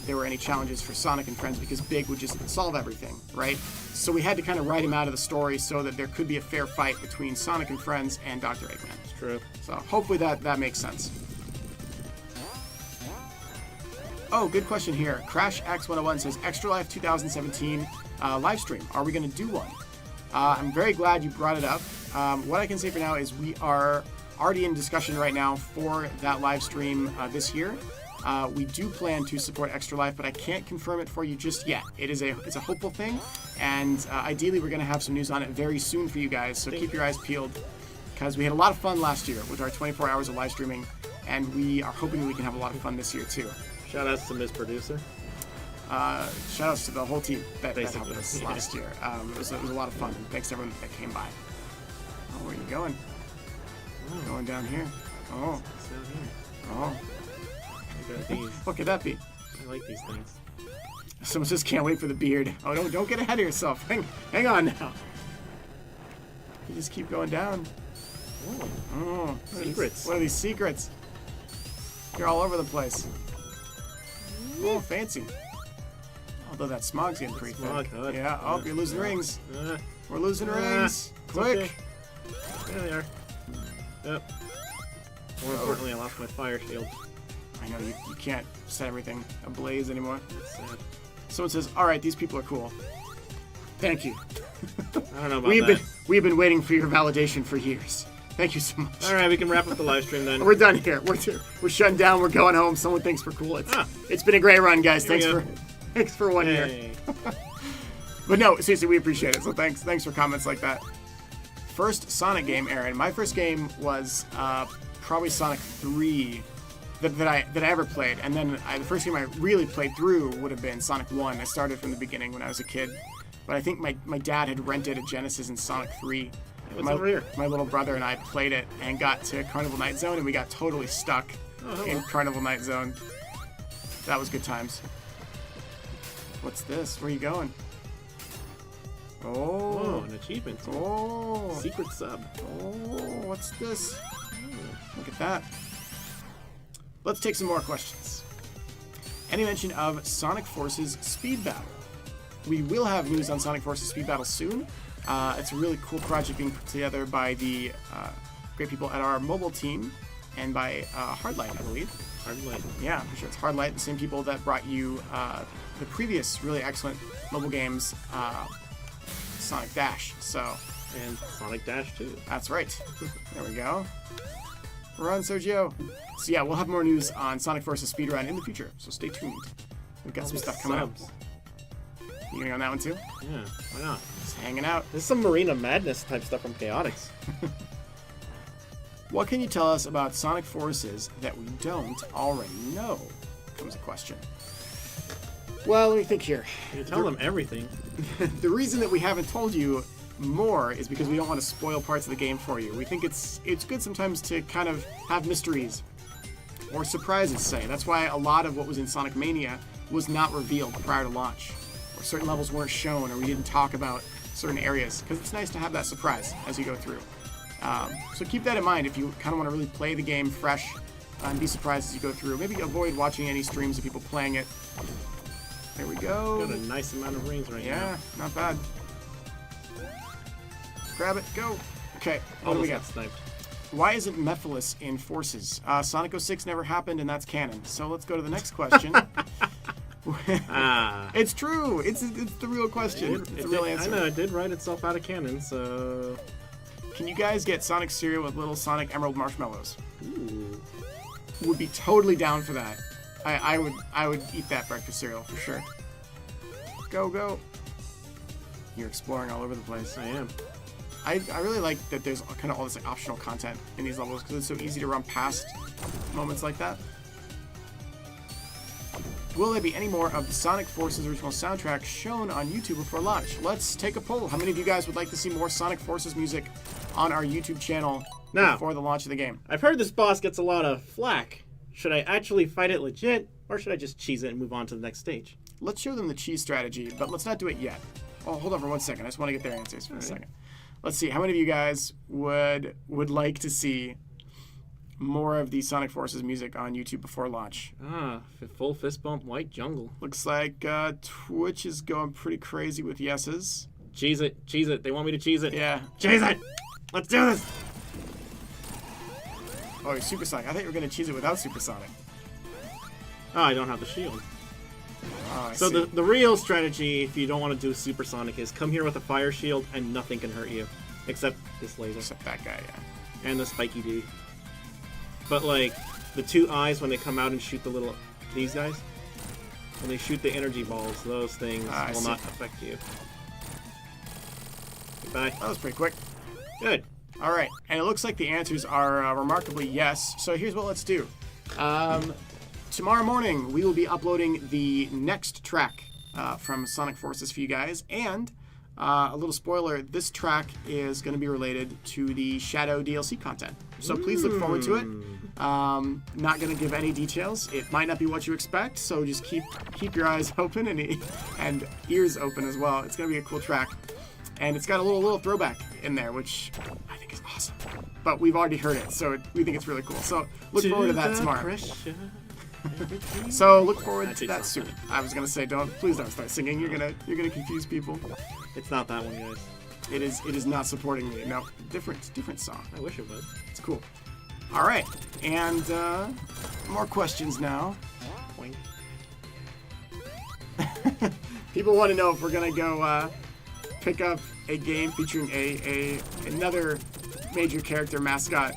S1: there were any challenges for Sonic and friends, because Big would just solve everything, right? So we had to kind of write him out of the story so that there could be a fair fight between Sonic and friends and Dr. Eggman.
S2: It's true.
S1: So hopefully that makes sense. Oh, good question here. Crash X101 says, Extra Life 2017 live stream. Are we going to do one? I'm very glad you brought it up. What I can say for now is we are already in discussion right now for that live stream this year. We do plan to support Extra Life, but I can't confirm it for you just yet. It's a hopeful thing, and ideally we're going to have some news on it very soon for you guys, so keep your eyes peeled, because we had a lot of fun last year with our 24 hours of live streaming, and we are hoping that we can have a lot of fun this year too.
S2: Shout outs to Ms. Producer.
S1: Shout outs to the whole team that helped
S2: Basically,
S1: us
S2: yeah.
S1: last year. It was a lot of fun. Thanks to everyone that came by. Oh, where are you going?
S2: Oh,
S1: Going down here. Oh,
S2: it's down here.
S1: oh.
S2: Look at these.
S1: What could that be?
S2: I like these things.
S1: Someone just can't wait for the beard. Oh, don't get ahead of yourself. Hang on now. You just keep going down.
S2: Oh,
S1: Oh,
S2: secrets.
S1: What are these secrets? You're all over the place. Oh, fancy. Although that smog's getting pretty
S2: Smog,
S1: thick.
S2: huh?
S1: Yeah. Oh, you're losing rings.
S2: Uh,
S1: We're losing rings.
S2: it's
S1: Quick.
S2: okay. There they are. Yep. More importantly, I lost my fire shield.
S1: I know you can't set everything ablaze anymore.
S2: That's sad.
S1: Someone says, "All right, these people are cool." Thank you.
S2: I don't know about
S1: We've been waiting for your validation for years. Thank you so much.
S2: All right, we can wrap up the live stream then.
S1: We're done here. We're shutting down. We're going home. Someone thinks we're cool. It's been a great run, guys.
S2: Here we
S1: Thanks for 1 year.
S2: Hey.
S1: But no, seriously, we appreciate it. So thanks for comments like that. First Sonic game, Aaron. My first game was probably Sonic 3 that I ever played, and then the first game I really played through would have been Sonic 1. I started from the beginning when I was a kid, but I think my dad had rented a Genesis in Sonic 3.
S2: What's over here?
S1: My little brother and I played it and got to Carnival Night Zone, and we got totally stuck in Carnival Night Zone. That was good times. What's this? Where are you going?
S2: Oh,
S1: Oh.
S2: an achievement.
S1: Oh.
S2: Secret sub.
S1: Oh, what's this? Look at that. Let's take some more questions. Any mention of Sonic Forces Speed Battle? We will have news on Sonic Forces Speed Battle soon. It's a really cool project being put together by the great people at our mobile team and by Hardlight, I believe.
S2: Hardlight.
S1: Yeah, I'm pretty sure it's Hardlight, the same people that brought you the previous really excellent mobile games, Sonic Dash. So
S2: And Sonic Dash 2.
S1: that's right. There we go. Run, Sergio. So yeah, we'll have more news on Sonic Forces Speedrun in the future, so stay tuned. We've got some stuff coming up.
S2: Subs.
S1: You gonna go on that one too?
S2: Yeah, why not?
S1: Just hanging out.
S2: This is some Marina Madness type stuff from Chaotix.
S1: What can you tell us about Sonic Forces that we don't already know? Comes a question. Well, let me think here.
S2: You tell them everything.
S1: The reason that we haven't told you more is because we don't want to spoil parts of the game for you. We think it's good sometimes to kind of have mysteries or surprises, say. That's why a lot of what was in Sonic Mania was not revealed prior to launch, or certain levels weren't shown, or we didn't talk about certain areas, because it's nice to have that surprise as you go through. So keep that in mind if you kind of want to really play the game fresh and be surprised as you go through. Maybe avoid watching any streams of people playing it. There we go.
S2: Got a nice amount of rings right now.
S1: Yeah, not bad. Grab it, go. Okay, what do we
S2: Almost
S1: got?
S2: got sniped.
S1: Why isn't Mephiles in Forces? Sonic 06 never happened, and that's canon. So let's go to the next question.
S2: Ah.
S1: It's true. It's the real question. It's the real answer.
S2: I know, it did write itself out of canon, so...
S1: Can you guys get Sonic cereal with little Sonic Emerald marshmallows?
S2: Ooh.
S1: Would be totally down for that. I would eat that breakfast cereal for sure. Go, go. You're exploring all over the place.
S2: I am.
S1: I really like that there's kind of all this like optional content in these levels because it's so easy to run past moments like that. Will there be any more of the Sonic Forces original soundtrack shown on YouTube before launch? Let's take a poll. How many of you guys would like to see more Sonic Forces music on our YouTube channel before the launch of the game?
S2: I've heard this boss gets a lot of flack. Should I actually fight it legit, or should I just cheese it and move on to the next stage?
S1: Let's show them the cheese strategy, but let's not do it yet. Oh, hold on for 1 second. I just want to get their answers for a second. let's see. How many of you guys would like to see more of the Sonic Forces music on YouTube before launch?
S2: Full fist bump, white jungle.
S1: Looks like Twitch is going pretty crazy with yeses.
S2: Cheese it. They want me to cheese it.
S1: Yeah.
S2: Cheese it. Let's do this.
S1: Oh, you're Supersonic. I thought you were going to cheese it without Supersonic.
S2: Oh, I don't have the shield.
S1: Oh, I
S2: So
S1: see.
S2: the real strategy, if you don't want to do supersonic, is come here with a fire shield and nothing can hurt you, except this laser
S1: Except that guy, yeah.
S2: and the spiky D. But like the two eyes when they come out and shoot these guys, when they shoot the energy balls, those things
S1: I
S2: will
S1: see.
S2: not affect you. Goodbye.
S1: That was pretty quick.
S2: Good.
S1: All right, and it looks like the answers are remarkably yes. So here's what let's do. Tomorrow morning, we will be uploading the next track from Sonic Forces for you guys. And a little spoiler, this track is going to be related to the Shadow DLC content. So please look forward to it. Not going to give any details. It might not be what you expect, so just keep your eyes open and ears open as well. It's going to be a cool track. And it's got a little throwback in there, which I think is awesome. But we've already heard it, so we think it's really cool. So look forward to that tomorrow. So look forward to that soon. I was gonna say, please don't start singing. You're gonna confuse people.
S2: It's not that one, guys.
S1: It is not supporting me. No, different song.
S2: I wish it was.
S1: It's cool. All right, and more questions now.
S2: Boing.
S1: People want to know if we're gonna go pick up a game featuring another major character mascot.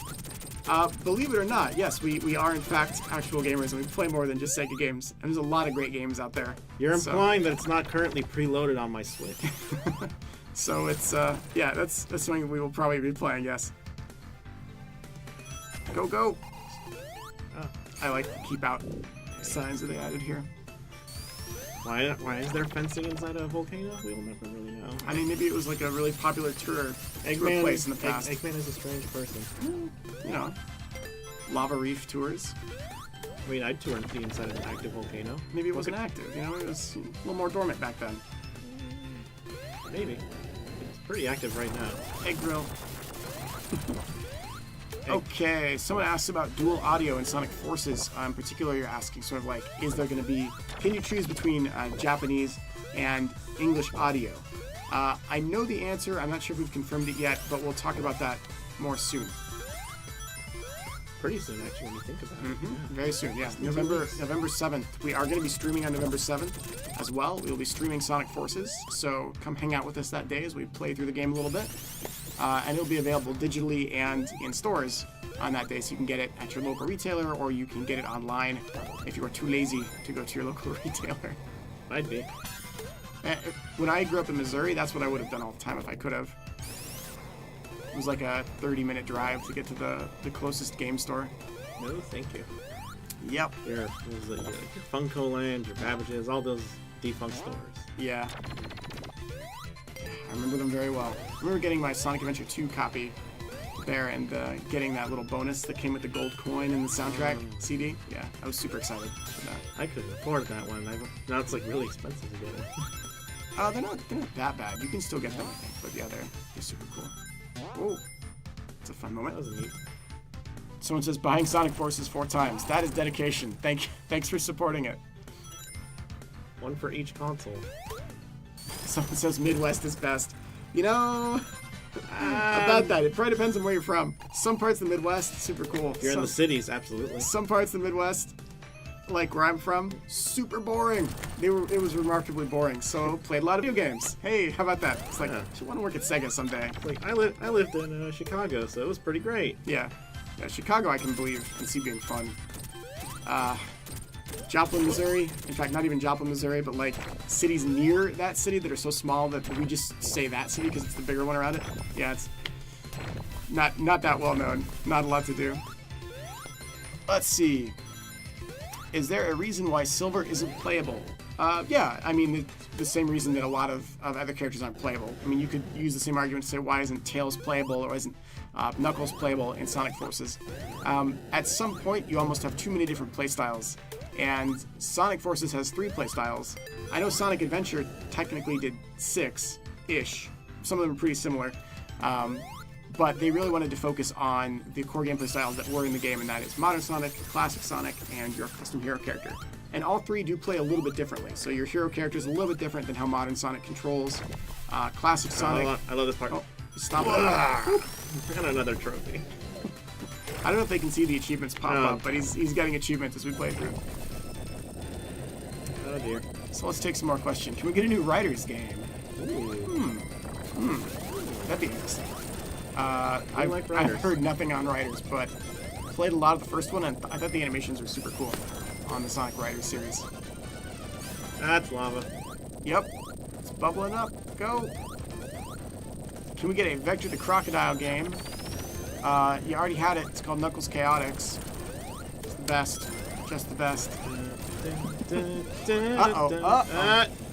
S1: Believe it or not, yes, we are in fact actual gamers, and we play more than just Sega games. And there's a lot of great games out there.
S2: You're
S1: So-
S2: implying that it's not currently preloaded on my Switch.
S1: So it's yeah, that's something we will probably be playing. Yes. Go. I like the keep out signs that they added here.
S2: Why is there fencing inside a volcano? We'll never really know.
S1: I mean, maybe it was like a really popular tour place in the past.
S2: Eggman is a strange person.
S1: You know, lava reef tours.
S2: I mean, I'd tour the inside of an active volcano.
S1: Maybe it wasn't active. You know, it was a little more dormant back then.
S2: Maybe. It's pretty active right now.
S1: Egg grill. Okay, someone asked about dual audio in Sonic Forces. In particular, you're asking sort of like, can you choose between Japanese and English audio? I know the answer. I'm not sure if we've confirmed it yet, but we'll talk about that more soon.
S2: Pretty soon, actually, when you think about it.
S1: Very soon, yeah. November 7th. We are going to be streaming on November 7th as well. We will be streaming Sonic Forces, so come hang out with us that day as we play through the game a little bit. And it'll be available digitally and in stores on that day, so you can get it at your local retailer, or you can get it online if you are too lazy to go to your local retailer.
S2: I'd be.
S1: When I grew up in Missouri, that's what I would have done all the time if I could have. It was like a 30-minute drive to get to the closest game store.
S2: No, thank you.
S1: Yep.
S2: Your Funko Land, your Babbage's, all those defunct stores.
S1: Yeah. I remember them very well. I remember getting my Sonic Adventure 2 copy there and getting that little bonus that came with the gold coin and the soundtrack CD. Yeah, I was super excited for that.
S2: I couldn't afford that one. Now it's like really expensive to get it.
S1: They're not that bad. You can still get them, I think. But yeah, they're super cool. Oh, it's a fun moment.
S2: That was neat.
S1: Someone says buying Sonic Forces 4 times. That is dedication. Thanks for supporting it.
S2: One for each console.
S1: Someone says Midwest is best. You know, about that, it probably depends on where you're from. Some parts of the Midwest, super cool.
S2: If you're in the cities, absolutely.
S1: Some parts of the Midwest, like where I'm from, super boring. It was remarkably boring. So played a lot of video games. Hey, how about that? It's like, you want to work at Sega someday.
S2: Like I lived in Chicago, so it was pretty great.
S1: Yeah, Chicago I can believe and see being fun. Joplin, Missouri. In fact, not even Joplin, Missouri, but like cities near that city that are so small that we just say that city because it's the bigger one around it. Yeah, it's not that well known. Not a lot to do. Let's see. Is there a reason why Silver isn't playable? Yeah, I mean the same reason that a lot of other characters aren't playable. I mean, you could use the same argument to say why isn't Tails playable or isn't Knuckles playable in Sonic Forces. At some point, you almost have too many different playstyles. And Sonic Forces has 3 playstyles. I know Sonic Adventure technically did 6-ish. Some of them are pretty similar. But they really wanted to focus on the core gameplay styles that were in the game, and that is Modern Sonic, Classic Sonic, and your custom hero character. And all three do play a little bit differently. So your hero character is a little bit different than how Modern Sonic controls. Classic Sonic...
S2: I love this part.
S1: Oh, stop it.
S2: I got another trophy.
S1: I don't know if they can see the achievements pop
S2: No.
S1: up, but he's getting achievements as we play through.
S2: Oh dear.
S1: So let's take some more questions. Can we get a new Riders game? That'd be interesting. I've
S2: Riders.
S1: heard nothing on Riders, but played a lot of the first one, and I thought the animations were super cool on the Sonic Riders series.
S2: That's lava.
S1: Yep, it's bubbling up. Go. Can we get a Vector the Crocodile game? You already had it. It's called Knuckles Chaotix. It's the best. Just the best.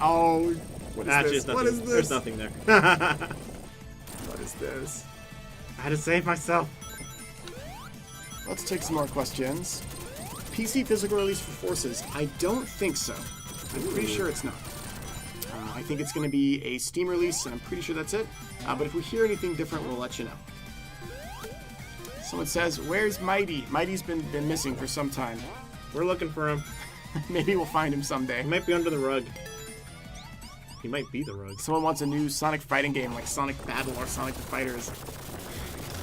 S1: Oh, what is
S2: Actually,
S1: this?
S2: there's
S1: What
S2: nothing.
S1: is this?
S2: There's nothing there.
S1: What is this?
S2: I had to save myself.
S1: Let's take some more questions. PC physical release for Forces? I don't think so. I'm pretty sure it's not. I think it's going to be a Steam release, and I'm pretty sure that's it. But if we hear anything different, we'll let you know. Someone says, "Where's Mighty?" Mighty's been missing for some time.
S2: We're looking for him.
S1: Maybe we'll find him someday.
S2: He might be under the rug. He might be the rug.
S1: Someone wants a new Sonic fighting game like Sonic Battle or Sonic the Fighters.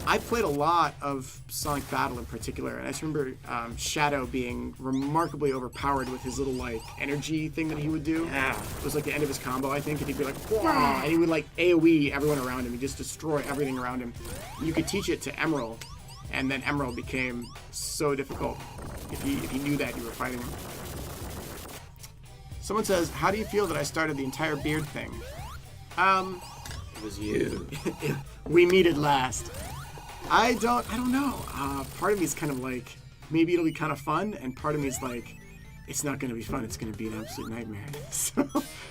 S1: I played a lot of Sonic Battle in particular, and I just remember Shadow being remarkably overpowered with his little like energy thing that he would do.
S2: Yeah.
S1: It was like the end of his combo, I think, and he'd be like, "Whoa!" and he would like AoE everyone around him. He'd just destroy everything around him. You could teach it to Emerald, and then Emerald became so difficult if he knew that you were fighting him. Someone says, "How do you feel that I started the entire beard thing?"
S3: It was you.
S1: We meet at last. I don't know. Part of me is kind of like, maybe it'll be kind of fun, and part of me is like, it's not going to be fun. It's going to be an absolute nightmare. So,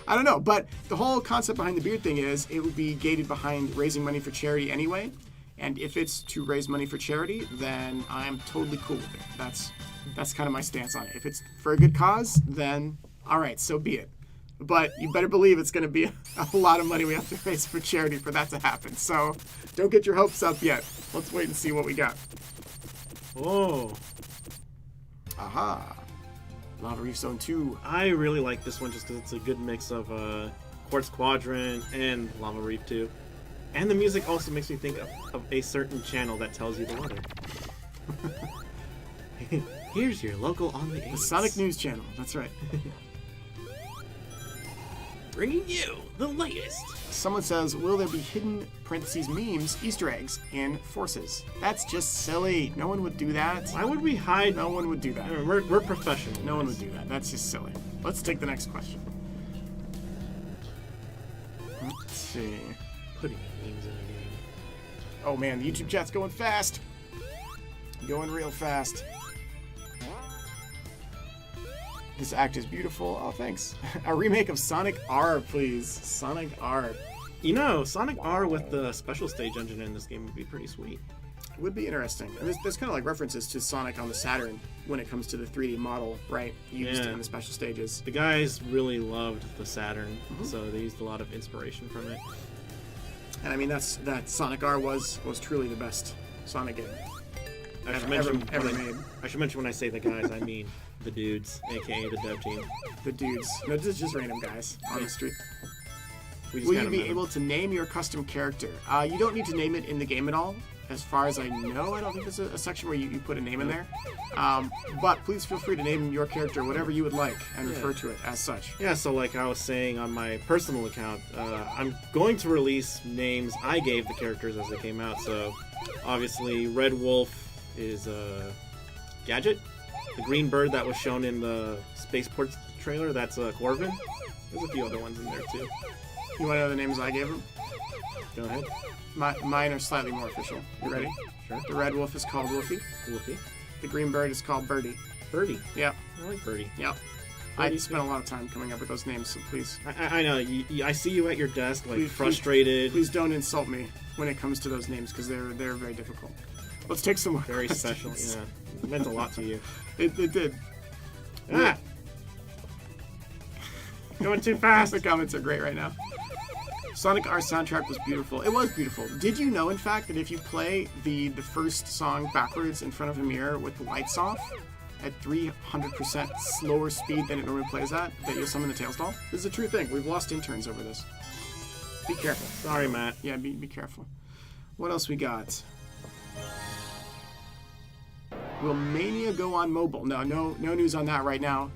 S1: I don't know. But the whole concept behind the beard thing is it would be gated behind raising money for charity anyway. And if it's to raise money for charity, then I'm totally cool with it. That's kind of my stance on it. If it's for a good cause, then all right, so be it. But you better believe it's going to be a lot of money we have to raise for charity for that to happen. So don't get your hopes up yet. Let's wait and see what we got.
S2: Oh.
S1: Aha. Lava Reef Zone 2.
S2: I really like this one just because it's a good mix of Quartz Quadrant and Lava Reef 2. And the music also makes me think of a certain channel that tells you the weather. Here's your local on the 8s.
S1: The Sonic News Channel. That's right.
S2: Bringing you the latest.
S1: Someone says, will there be hidden parentheses memes, Easter eggs in Forces? That's just silly. No one would do that.
S2: Why would we hide?
S1: No one would do that.
S2: I mean, we're professional.
S1: No one would do that. That's just silly. Let's take the next question. Let's see.
S2: Putting memes in a game.
S1: Oh man, the YouTube chat's going fast. Going real fast. This act is beautiful. Oh, thanks. A remake of Sonic R, please. Sonic R.
S2: You know, Sonic R with the special stage engine in this game would be pretty sweet.
S1: Would be interesting. And there's kind of like references to Sonic on the Saturn when it comes to the 3D model, right? Used
S2: Yeah.
S1: in the special stages.
S2: The guys really loved the Saturn, so they used a lot of inspiration from it.
S1: And I mean, that Sonic R was truly the best Sonic game
S2: I should
S1: ever
S2: mention
S1: made.
S2: I should mention when I say the guys, I mean the dudes, aka the dev team.
S1: The dudes. No, just random guys on the street.
S2: We just
S1: Will
S2: got
S1: you
S2: 'em
S1: be
S2: in.
S1: able to name your custom character? You don't need to name it in the game at all. As far as I know, I don't think there's a section where you put a name in there. But please feel free to name your character whatever you would like and refer to it as such.
S2: Yeah, so like I was saying on my personal account, I'm going to release names I gave the characters as they came out. So obviously Red Wolf is Gadget. The green bird that was shown in the Spaceport trailer, that's Corvin. There's a few other ones in there too.
S1: You want to know the names I gave them?
S2: Go ahead.
S1: Mine are slightly more official. You ready?
S2: Sure.
S1: The red wolf is called Wolfie.
S2: Wolfie.
S1: The green bird is called Birdie.
S2: Birdie.
S1: Yep.
S2: I like Birdie.
S1: Yep. I spent a lot of time coming up with those names, so please.
S2: I know. I see you at your desk, like
S1: Please-
S2: frustrated.
S1: Please don't insult me when it comes to those names, because they're very difficult. Let's take some more
S2: Very special.
S1: questions.
S2: Yeah. It meant a lot to you.
S1: It did.
S2: Ah! Going too fast.
S1: The comments are great right now. Sonic R soundtrack was beautiful. It was beautiful. Did you know, in fact, that if you play the first song backwards in front of a mirror with the lights off at 300% slower speed than it normally plays at, that you'll summon the Tails doll? This is a true thing. We've lost interns over this. Be careful.
S2: Sorry, Matt.
S1: Yeah, be careful. What else we got? Will Mania go on mobile? No news on that right now.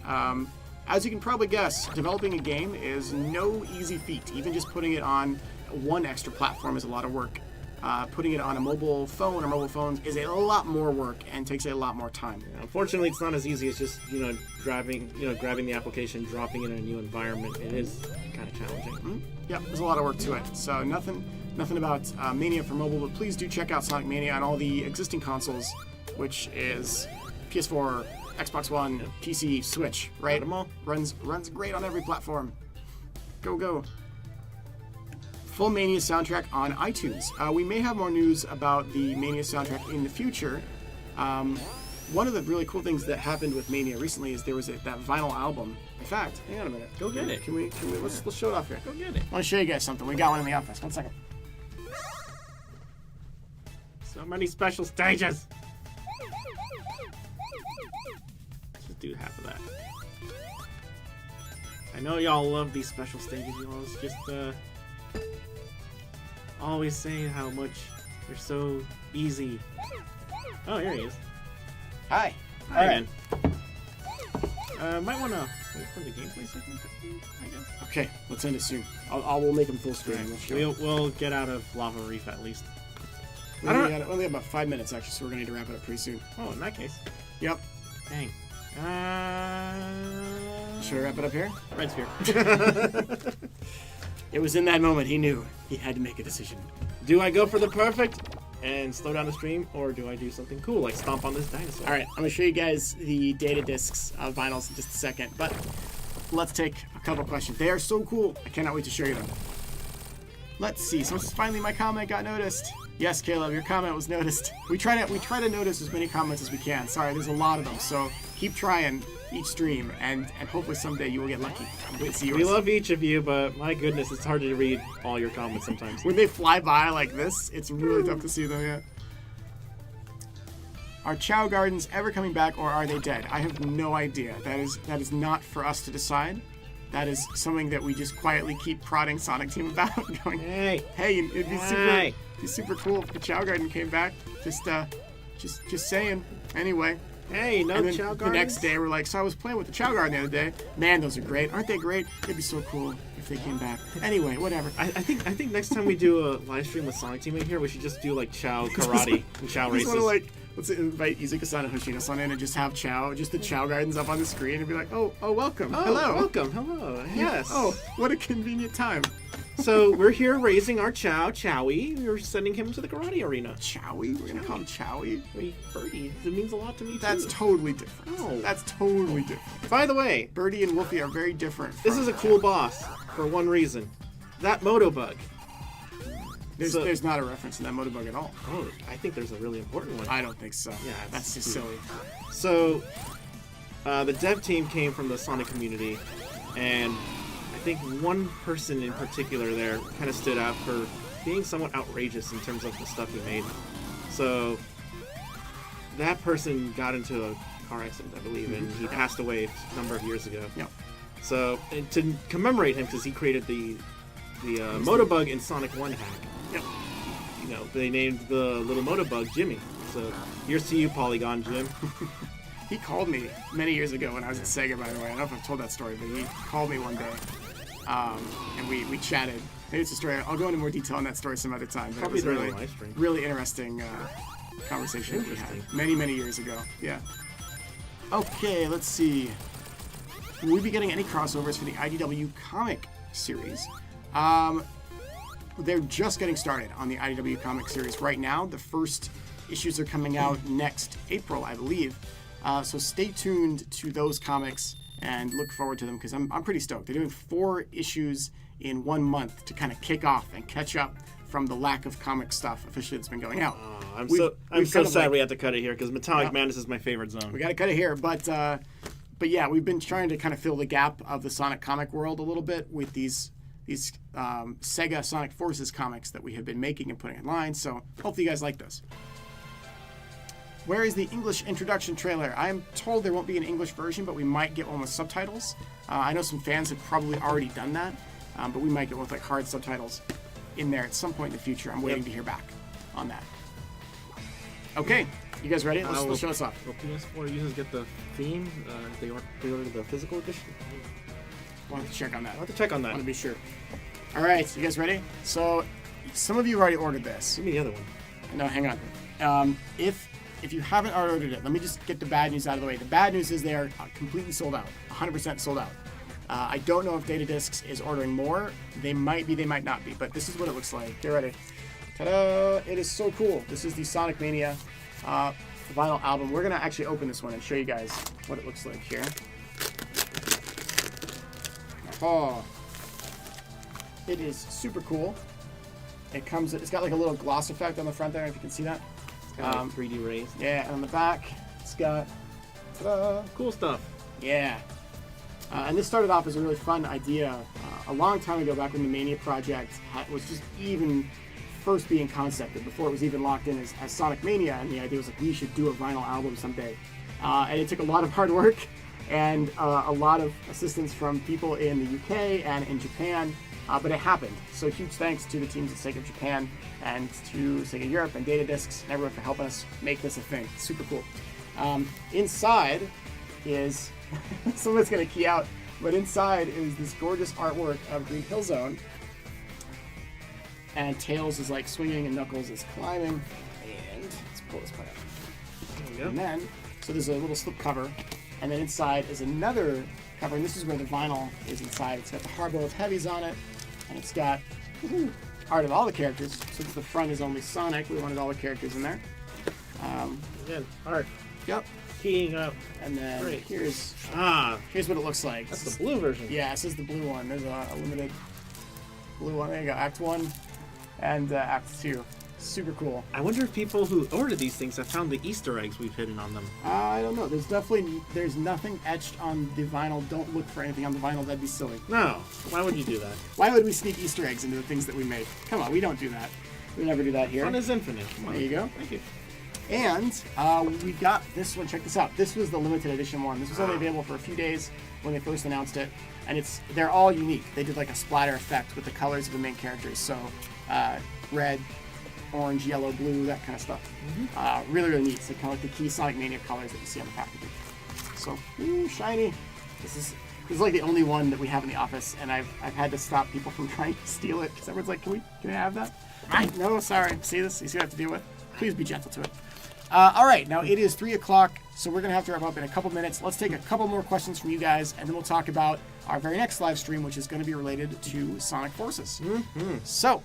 S1: As you can probably guess, developing a game is no easy feat. Even just putting it on one extra platform is a lot of work. Putting it on a mobile phone or mobile phones is a lot more work and takes a lot more time.
S2: Yeah, unfortunately, it's not as easy as just grabbing the application, dropping it in a new environment. It is kind of challenging.
S1: Mm-hmm. Yeah, there's a lot of work to it. So nothing about Mania for mobile, but please do check out Sonic Mania on all the existing consoles, which is PS4, Xbox One, PC, Switch, right?
S2: Got 'em all.
S1: Runs great on every platform. Go. Full Mania soundtrack on iTunes. We may have more news about the Mania soundtrack in the future. One of the really cool things that happened with Mania recently is there was that vinyl album. In fact, hang on a minute.
S3: Go get it.
S1: Can we let's show it off here.
S3: Go get it.
S1: I want to show you guys something. We got one in the office. 1 second.
S2: So many special stages. Just do half of that. I know y'all love these special stages. Y'all just always say how much they're so easy. Oh, here he is.
S1: Hi.
S2: Hi
S1: All right.
S2: again. Might want to wait for the gameplay segment, I guess.
S1: Okay, let's end it soon. We'll make them full screen.
S2: We'll get out of Lava Reef at least.
S1: We only have about 5 minutes actually, so we're gonna need to wrap it up pretty soon.
S2: Oh, in that case.
S1: Yep.
S2: Dang.
S1: Should we wrap it up here?
S2: Red Sphere.
S1: It was in that moment he knew he had to make a decision.
S2: Do I go for the perfect and slow down the stream, or do I do something cool like stomp on this dinosaur?
S1: All right, I'm gonna show you guys the data discs of vinyls in just a second, but let's take a couple questions. They are so cool. I cannot wait to show you them. Let's see. So finally, my comment got noticed. Yes, Caleb, your comment was noticed. We try to notice as many comments as we can. Sorry, there's a lot of them, so keep trying each stream, and hopefully someday you will get lucky. I'm going to see yours.
S2: We love each of you, but my goodness, it's hard to read all your comments sometimes.
S1: When they fly by like this, it's really tough to see them. Yeah. Are Chow Gardens ever coming back, or are they dead? I have no idea. That is not for us to decide. That is something that we just quietly keep prodding Sonic Team about. Going, hey, it'd be super cool if the Chow Garden came back. Just saying. Anyway.
S2: Hey, no
S1: and then
S2: Chow Gardens?
S1: The next day we're like, so I was playing with the Chow Garden the other day. Man, those are great. Aren't they great? It'd be so cool if they came back. Anyway, whatever.
S2: I think next time we do a live stream with Sonic Team in here, we should just do like Chow karate and Chow races.
S1: Let's invite Izuka-san and Hoshino-san in and just have the Chow Gardens up on the screen and be like, oh, welcome. Hello.
S2: Hello. Yes.
S1: Oh, what a convenient time.
S2: So we're here raising our Chowie. We're sending him to the karate arena.
S1: Chowie? We're going to call him Chowie?
S2: Birdie. It means a lot to me,
S1: That's
S2: too.
S1: totally different.
S2: Oh.
S1: That's totally different.
S2: By the way,
S1: Birdie and Wolfie are very different.
S2: This is a cool boss for one reason. That Motobug.
S1: There's not a reference in that Motobug at all.
S2: Oh, I think there's a really important one.
S1: I don't think so.
S2: Yeah,
S1: that's just silly.
S2: So, the dev team came from the Sonic community, and I think one person in particular there kind of stood out for being somewhat outrageous in terms of the stuff he made. So, that person got into a car accident, I believe, and he passed away a number of years ago.
S1: Yep.
S2: So, and to commemorate him, because he created the Motobug in Sonic 1 hack.
S1: Yep.
S2: You know, they named the little Motobug Jimmy. So, here's to you, Polygon Jim.
S1: He called me many years ago when I was at Sega, by the way. I don't know if I've told that story, but he called me one day, and we chatted. Maybe it's a story. I'll go into more detail on that story some other time. But
S2: Probably
S1: it was
S2: during the live stream.
S1: really interesting conversation that we had many years ago. Yeah. Okay, let's see. Will we be getting any crossovers for the IDW comic series? They're just getting started on the IDW comic series right now. The first issues are coming out next April, I believe. So stay tuned to those comics and look forward to them, because I'm pretty stoked. They're doing 4 issues in 1 month to kind of kick off and catch up from the lack of comic stuff officially that's been going out.
S2: I'm so sad we have to cut it here, because Metallic Madness is my favorite zone.
S1: We got to cut it here, but but yeah, we've been trying to kind of fill the gap of the Sonic comic world a little bit with these Sega Sonic Forces comics that we have been making and putting online. So hopefully you guys like those. Where is the English introduction trailer? I am told there won't be an English version, but we might get one with subtitles. I know some fans have probably already done that, but we might get one with like hard subtitles in there at some point in the future. I'm waiting to hear back on that. Okay, you guys ready? Let's show us off.
S2: Will PS4 users get the theme? They ordered the physical edition?
S1: We'll have to check on that.
S2: I'll have to check on
S1: I
S2: that.
S1: want to be sure. All right, you guys ready? So, some of you already ordered this.
S2: Give me the other one.
S1: No, hang on. If you haven't already ordered it, let me just get the bad news out of the way. The bad news is they are completely sold out, 100% sold out. I don't know if Data Discs is ordering more. They might be, they might not be, but this is what it looks like. Get ready. Ta-da! It is so cool. This is the Sonic Mania vinyl album. We're gonna actually open this one and show you guys what it looks like here. Oh, it is super cool. It's got like a little gloss effect on the front there, if you can see that.
S2: It's got like 3D rays.
S1: Yeah, and on the back, it's got, ta-da,
S2: Cool stuff.
S1: yeah. And this started off as a really fun idea a long time ago, back when the Mania project was just even first being concepted, before it was even locked in as Sonic Mania, and the idea was like, we should do a vinyl album someday. And it took a lot of hard work and a lot of assistance from people in the UK and in Japan, but it happened. So huge thanks to the teams at Sega Japan and to Sega Europe and Data Discs and everyone for helping us make this a thing. It's super cool. Inside is, someone's gonna key out, but inside is this gorgeous artwork of Green Hill Zone. And Tails is like swinging and Knuckles is climbing. And let's pull this part out.
S2: There we go.
S1: And then, so there's a little slip cover. And then inside is another cover, and this is where the vinyl is inside. It's got the Harbour of Heavies on it, and it's got art of all the characters. Since the front is only Sonic, we wanted all the characters in there.
S2: Again, art.
S1: Yep.
S2: Keying up.
S1: And then
S2: Great.
S1: here's what it looks like.
S2: That's the blue version.
S1: Yeah, this is the blue one. There's a limited blue one. There you go, Act 1 and Act 2. Super cool.
S2: I wonder if people who ordered these things have found the Easter eggs we've hidden on them.
S1: I don't know. There's nothing etched on the vinyl. Don't look for anything on the vinyl. That'd be silly.
S2: No. Why would you do that?
S1: Why would we sneak Easter eggs into the things that we make? Come on, we don't do that. We never do that here.
S2: Fun is infinite. Come on.
S1: There you go.
S2: Thank you.
S1: And we got this one. Check this out. This was the limited edition one. This was only available for a few days when they first announced it, and they're all unique. They did like a splatter effect with the colors of the main characters. So red, orange, yellow, blue, that kind of stuff. Really, really neat. It's kind of like the key Sonic Mania colors that you see on the packaging. So, ooh, shiny. This is like the only one that we have in the office, and I've had to stop people from trying to steal it because everyone's like, can I have that? No, sorry. See this? You see what I have to deal with? Please be gentle to it. All right, now it is 3 o'clock, so we're going to have to wrap up in a couple minutes. Let's take a couple more questions from you guys, and then we'll talk about our very next live stream, which is going to be related to Sonic Forces. So,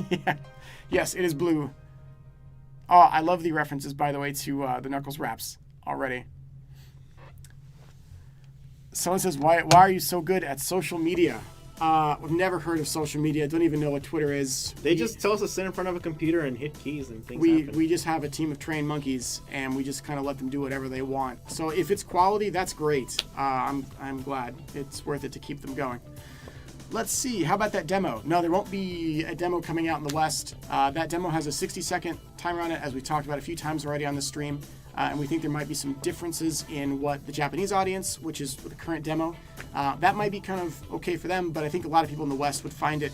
S1: yeah. Yes, it is blue. Oh, I love the references, by the way, to the Knuckles raps already. Someone says, why are you so good at social media? We've never heard of social media. Don't even know what Twitter is.
S2: They just tell us to sit in front of a computer and hit keys and things happen.
S1: We just have a team of trained monkeys, and we just kind of let them do whatever they want. So if it's quality, that's great. I'm glad. It's worth it to keep them going. Let's see. How about that demo? No, there won't be a demo coming out in the West. That demo has a 60-second timer on it, as we talked about a few times already on the stream. And we think there might be some differences in what the Japanese audience, which is the current demo, that might be kind of okay for them, but I think a lot of people in the West would find it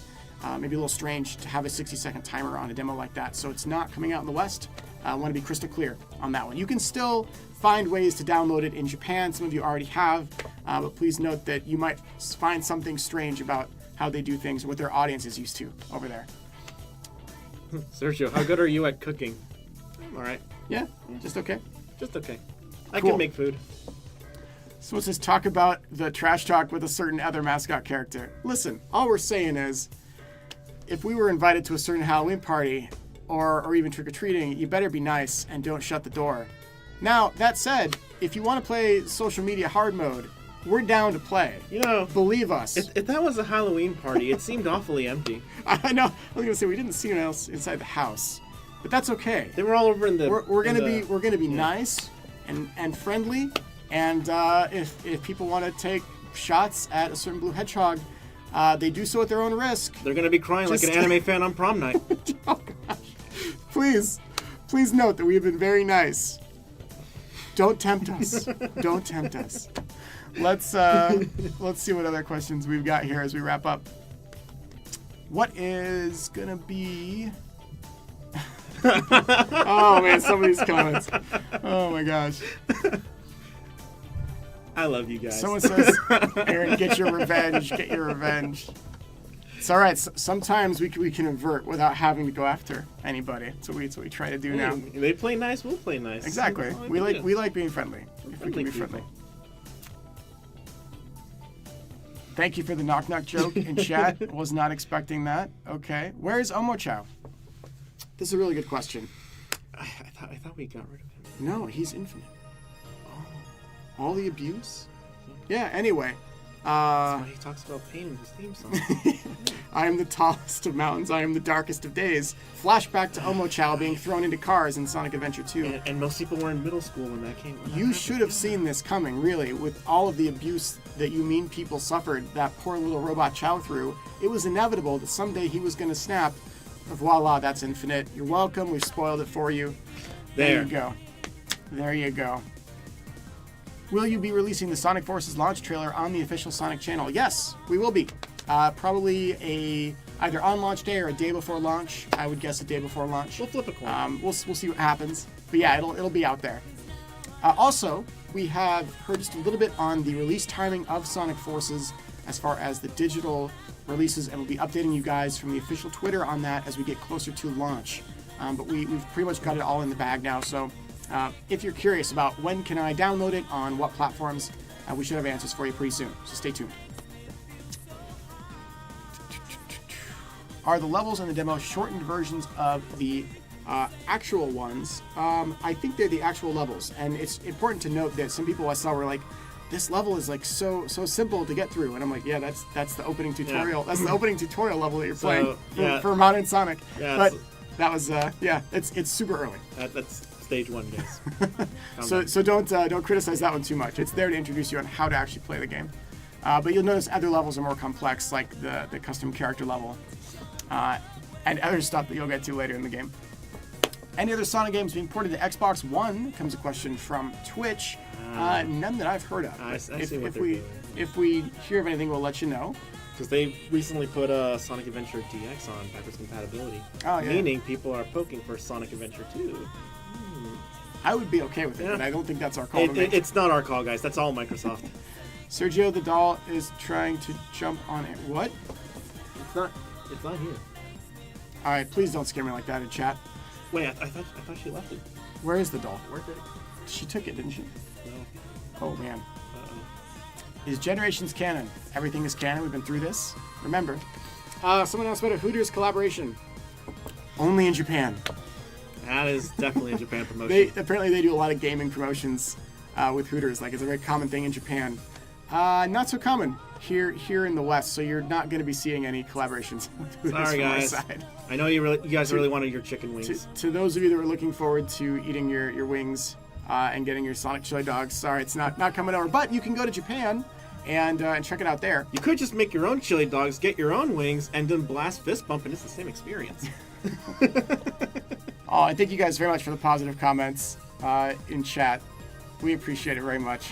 S1: maybe a little strange to have a 60-second timer on a demo like that. So it's not coming out in the West. I want to be crystal clear on that one. You can still find ways to download it in Japan. Some of you already have, but please note that you might find something strange about how they do things or what their audience is used to over there.
S2: Sergio, how good are you at cooking? I'm all right.
S1: Yeah, just okay.
S2: Just okay. I
S1: Cool.
S2: can make food.
S1: So it says, talk about the trash talk with a certain other mascot character. Listen, all we're saying is, if we were invited to a certain Halloween party, or even trick-or-treating, you better be nice and don't shut the door. Now, that said, if you want to play social media hard mode, we're down to play.
S2: You know,
S1: Believe us.
S2: if that was a Halloween party, it seemed awfully empty.
S1: I know. I was gonna say we didn't see anyone else inside the house, but that's okay.
S2: They were all over in the.
S1: We're gonna be nice and friendly, And if people want to take shots at a certain blue hedgehog, they do so at their own risk.
S2: They're gonna be crying like an anime fan on prom night.
S1: Oh, gosh. Please note that we have been very nice. Don't tempt us. Don't tempt us. Let's see what other questions we've got here as we wrap up. What is gonna be? Oh man, some of these comments. Oh my gosh.
S2: I love you guys.
S1: Someone says, "Aaron, get your revenge. Get your revenge." It's all right. Sometimes we can avert without having to go after anybody. So we try to do now.
S2: They play nice. We'll play nice.
S1: Exactly. We like being friendly. If we can be friendly. Thank you for the knock knock joke in chat. Was not expecting that. Okay. Where is Omochow? This is a really good question.
S2: I thought we got rid of him.
S1: No, he's infinite. Oh. All the abuse? Yeah, anyway.
S2: That's why he talks about pain in his theme song.
S1: I am the tallest of mountains. I am the darkest of days. Flashback to Omochow being thrown into cars in Sonic Adventure 2.
S2: And most people were in middle school when that came out.
S1: You should have seen this coming, really, with all of the abuse that you mean people suffered, that poor little robot Chow through. It was inevitable that someday he was going to snap. Voila, that's infinite. You're welcome. We've spoiled it for you. There you go. There you go. Will you be releasing the Sonic Forces launch trailer on the official Sonic channel? Yes, we will be. Probably either on launch day or a day before launch. I would guess a day before launch.
S2: We'll flip a coin.
S1: We'll see what happens. But yeah, it'll be out there. Also, we have heard just a little bit on the release timing of Sonic Forces as far as the digital releases, and we'll be updating you guys from the official Twitter on that as we get closer to launch. But we've pretty much got it all in the bag now, so if you're curious about when can I download it, on what platforms, we should have answers for you pretty soon, so stay tuned. Are the levels in the demo shortened versions of the actual ones? I think they're the actual levels, and it's important to note that some people I saw were like, this level is like so simple to get through, and I'm like, yeah, that's the opening tutorial. Yeah. That's the opening tutorial level that you're playing for Modern Sonic. Yeah, but that was it's super early.
S2: That's stage 1, guys.
S1: So don't criticize that one too much. It's there to introduce you on how to actually play the game. But you'll notice other levels are more complex, like the custom character level, and other stuff that you'll get to later in the game. Any other Sonic games being ported to Xbox One? Comes a question from Twitch. None that I've heard of.
S2: I see what they're doing.
S1: If we hear of anything, we'll let you know.
S2: Because they recently put Sonic Adventure DX on backwards compatibility.
S1: Oh, yeah.
S2: Meaning people are poking for Sonic Adventure 2.
S1: I would be okay with it, but I don't think that's our call to make.
S2: It's not our call, guys. That's all Microsoft.
S1: Sergio the doll is trying to jump on it. What?
S2: It's not here.
S1: All right, please don't scare me like that in chat.
S2: Wait, I thought she left it.
S1: Where is the doll?
S2: Where did it?
S1: She took it, didn't she?
S2: No.
S1: Oh, man. Is Generations canon? Everything is canon. We've been through this. Remember. Someone asked about a Hooters collaboration. Only in Japan.
S2: That is definitely a Japan promotion.
S1: Apparently they do a lot of gaming promotions with Hooters. Like, it's a very common thing in Japan. Not so common here in the West, so you're not going to be seeing any collaborations with Hooters.
S2: Sorry, guys.
S1: Our side.
S2: I know you guys really wanted your chicken wings.
S1: To those of you that were looking forward to eating your wings and getting your Sonic chili dogs, sorry, it's not coming over. But you can go to Japan and check it out there.
S2: You could just make your own chili dogs, get your own wings, and then blast fist bump, and it's the same experience.
S1: Oh, and thank you guys very much for the positive comments in chat. We appreciate it very much.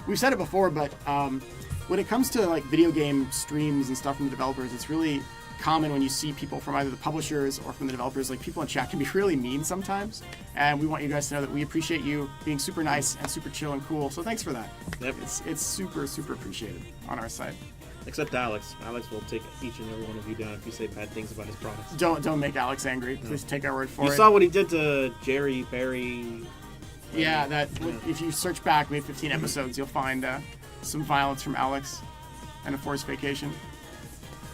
S1: We've said it before, but when it comes to like video game streams and stuff from the developers, it's really common when you see people from either the publishers or from the developers. Like, people in chat can be really mean sometimes, and we want you guys to know that we appreciate you being super nice and super chill and cool. So thanks for that.
S2: Yep.
S1: It's super appreciated on our side.
S2: Except Alex. Alex will take each and every one of you down if you say bad things about his products.
S1: Don't make Alex angry. Please take our word for it.
S2: You saw what he did to Jerry, Barry.
S1: Yeah, if you search back maybe 15 episodes, you'll find some violence from Alex and a forced vacation.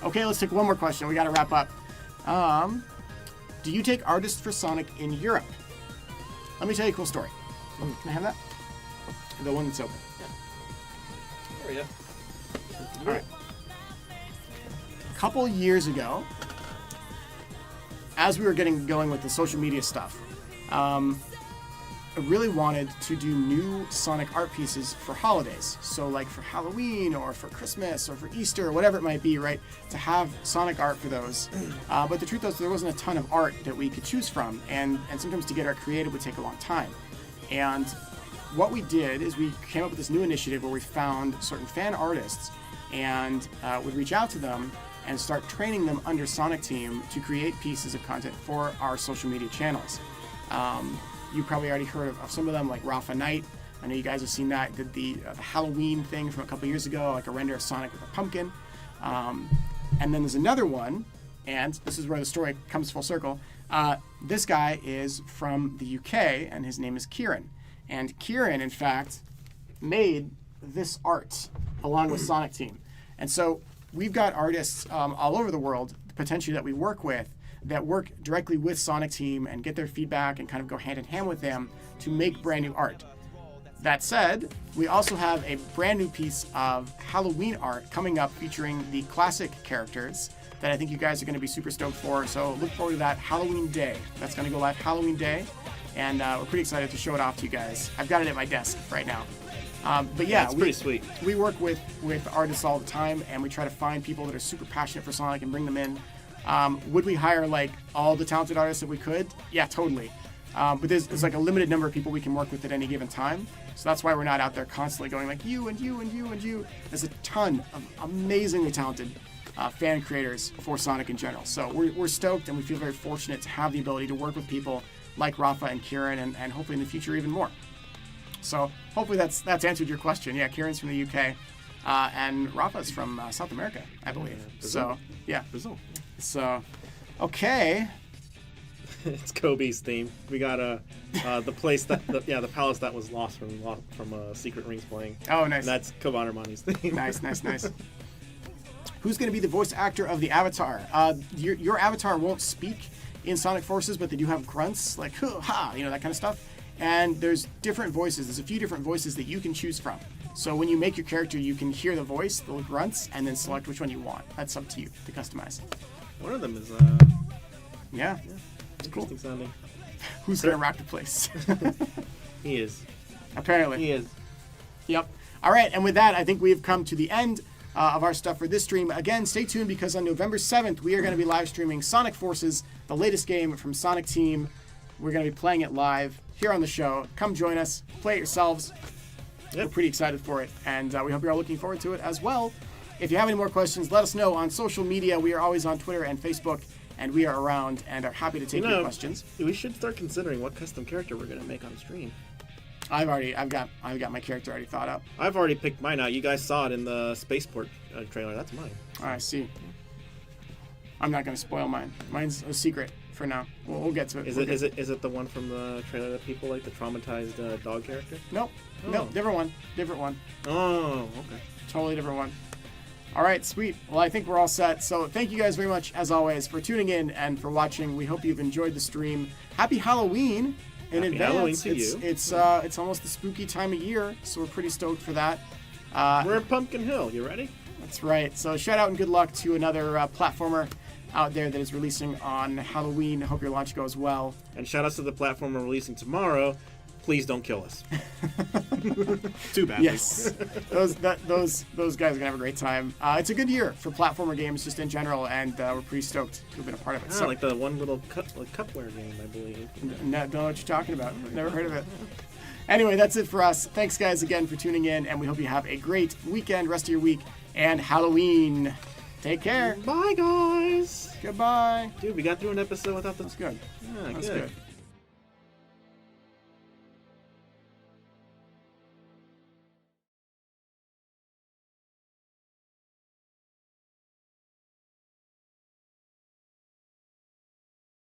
S1: Okay, let's take one more question. We got to wrap up. Do you take artists for Sonic in Europe? Let me tell you a cool story. Can I have that? The one that's open.
S3: Oh, yeah.
S1: All right. A couple years ago, as we were getting going with the social media stuff, really wanted to do new Sonic art pieces for holidays. So like for Halloween or for Christmas or for Easter or whatever it might be, right? To have Sonic art for those. But the truth was there wasn't a ton of art that we could choose from. And sometimes to get art created would take a long time. And what we did is we came up with this new initiative where we found certain fan artists and would reach out to them and start training them under Sonic Team to create pieces of content for our social media channels. You probably already heard of some of them, like Rafa Knight. I know you guys have seen that. Did the Halloween thing from a couple years ago, like a render of Sonic with a pumpkin. And then there's another one, and this is where the story comes full circle. This guy is from the UK, and his name is Kieran. And Kieran, in fact, made this art along with Sonic Team. And so we've got artists all over the world, potentially, that we work with, that work directly with Sonic Team and get their feedback and kind of go hand in hand with them to make brand new art. That said, we also have a brand new piece of Halloween art coming up featuring the classic characters that I think you guys are going to be super stoked for. So look forward to that Halloween Day. That's going to go live Halloween Day, and we're pretty excited to show it off to you guys. I've got it at my desk right now. But yeah,
S2: it's pretty sweet.
S1: We work with artists all the time, and we try to find people that are super passionate for Sonic and bring them in. Would we hire like all the talented artists that we could? Yeah, totally. But there's like a limited number of people we can work with at any given time. So that's why we're not out there constantly going like you and you and you and you. There's a ton of amazingly talented fan creators for Sonic in general. So we're stoked, and we feel very fortunate to have the ability to work with people like Rafa and Kieran, and hopefully in the future even more. So hopefully that's answered your question. Yeah, Kieran's from the UK, and Rafa's from South America, I believe. So yeah,
S2: Brazil.
S1: So, okay.
S2: It's Kobe's theme. We got the place the palace that was lost from Secret Rings playing.
S1: Oh, nice.
S2: And that's Kobe Armani's theme.
S1: Nice. Who's going to be the voice actor of the Avatar? Your Avatar won't speak in Sonic Forces, but they do have grunts, like ha, that kind of stuff. And there's different voices. There's a few different voices that you can choose from. So when you make your character, you can hear the voice, the grunts, and then select which one you want. That's up to you to customize.
S2: One of them is
S1: yeah.
S2: interesting sounding.
S1: Who's going to rock the place?
S2: He is.
S1: Apparently.
S2: He is.
S1: Yep. All right, and with that, I think we have come to the end of our stuff for this stream. Again, stay tuned, because on November 7th, we are going to be live streaming Sonic Forces, the latest game from Sonic Team. We're going to be playing it live here on the show. Come join us. Play it yourselves. We're pretty excited for it, and we hope you're all looking forward to it as well. If you have any more questions, let us know on social media. We are always on Twitter and Facebook, and we are around and are happy to take your questions.
S2: We should start considering what custom character we're going to make on stream.
S1: I've got my character already thought up.
S2: I've already picked mine out. You guys saw it in the Spaceport trailer. That's mine.
S1: I see. I'm not going to spoil mine. Mine's a secret for now. We'll get to it.
S2: Is it the one from the trailer that people like, the traumatized dog character?
S1: Nope.
S2: Oh.
S1: Nope. Different one.
S2: Oh, okay.
S1: Totally different one. All right, sweet. Well, I think we're all set. So thank you guys very much, as always, for tuning in and for watching. We hope you've enjoyed the stream. Happy Halloween in advance.
S2: Halloween to you.
S1: It's almost the spooky time of year, so we're pretty stoked for that.
S2: We're at Pumpkin Hill. You ready?
S1: That's right. So shout out and good luck to another platformer out there that is releasing on Halloween. Hope your launch goes well.
S2: And shout outs to the platformer releasing tomorrow. Please don't kill us. Too bad.
S1: Yes, those guys are gonna have a great time. It's a good year for platformer games just in general, and we're pretty stoked to have been a part of it.
S2: So, like the one little cupware game, I believe.
S1: Don't know what you're talking about. Never heard of it. Anyway, that's it for us. Thanks, guys, again for tuning in, and we hope you have a great weekend, rest of your week, and Halloween. Take care.
S2: Bye, guys.
S1: Goodbye.
S2: Dude, we got through an episode without the...
S1: That's good.
S2: Yeah,
S1: That's good.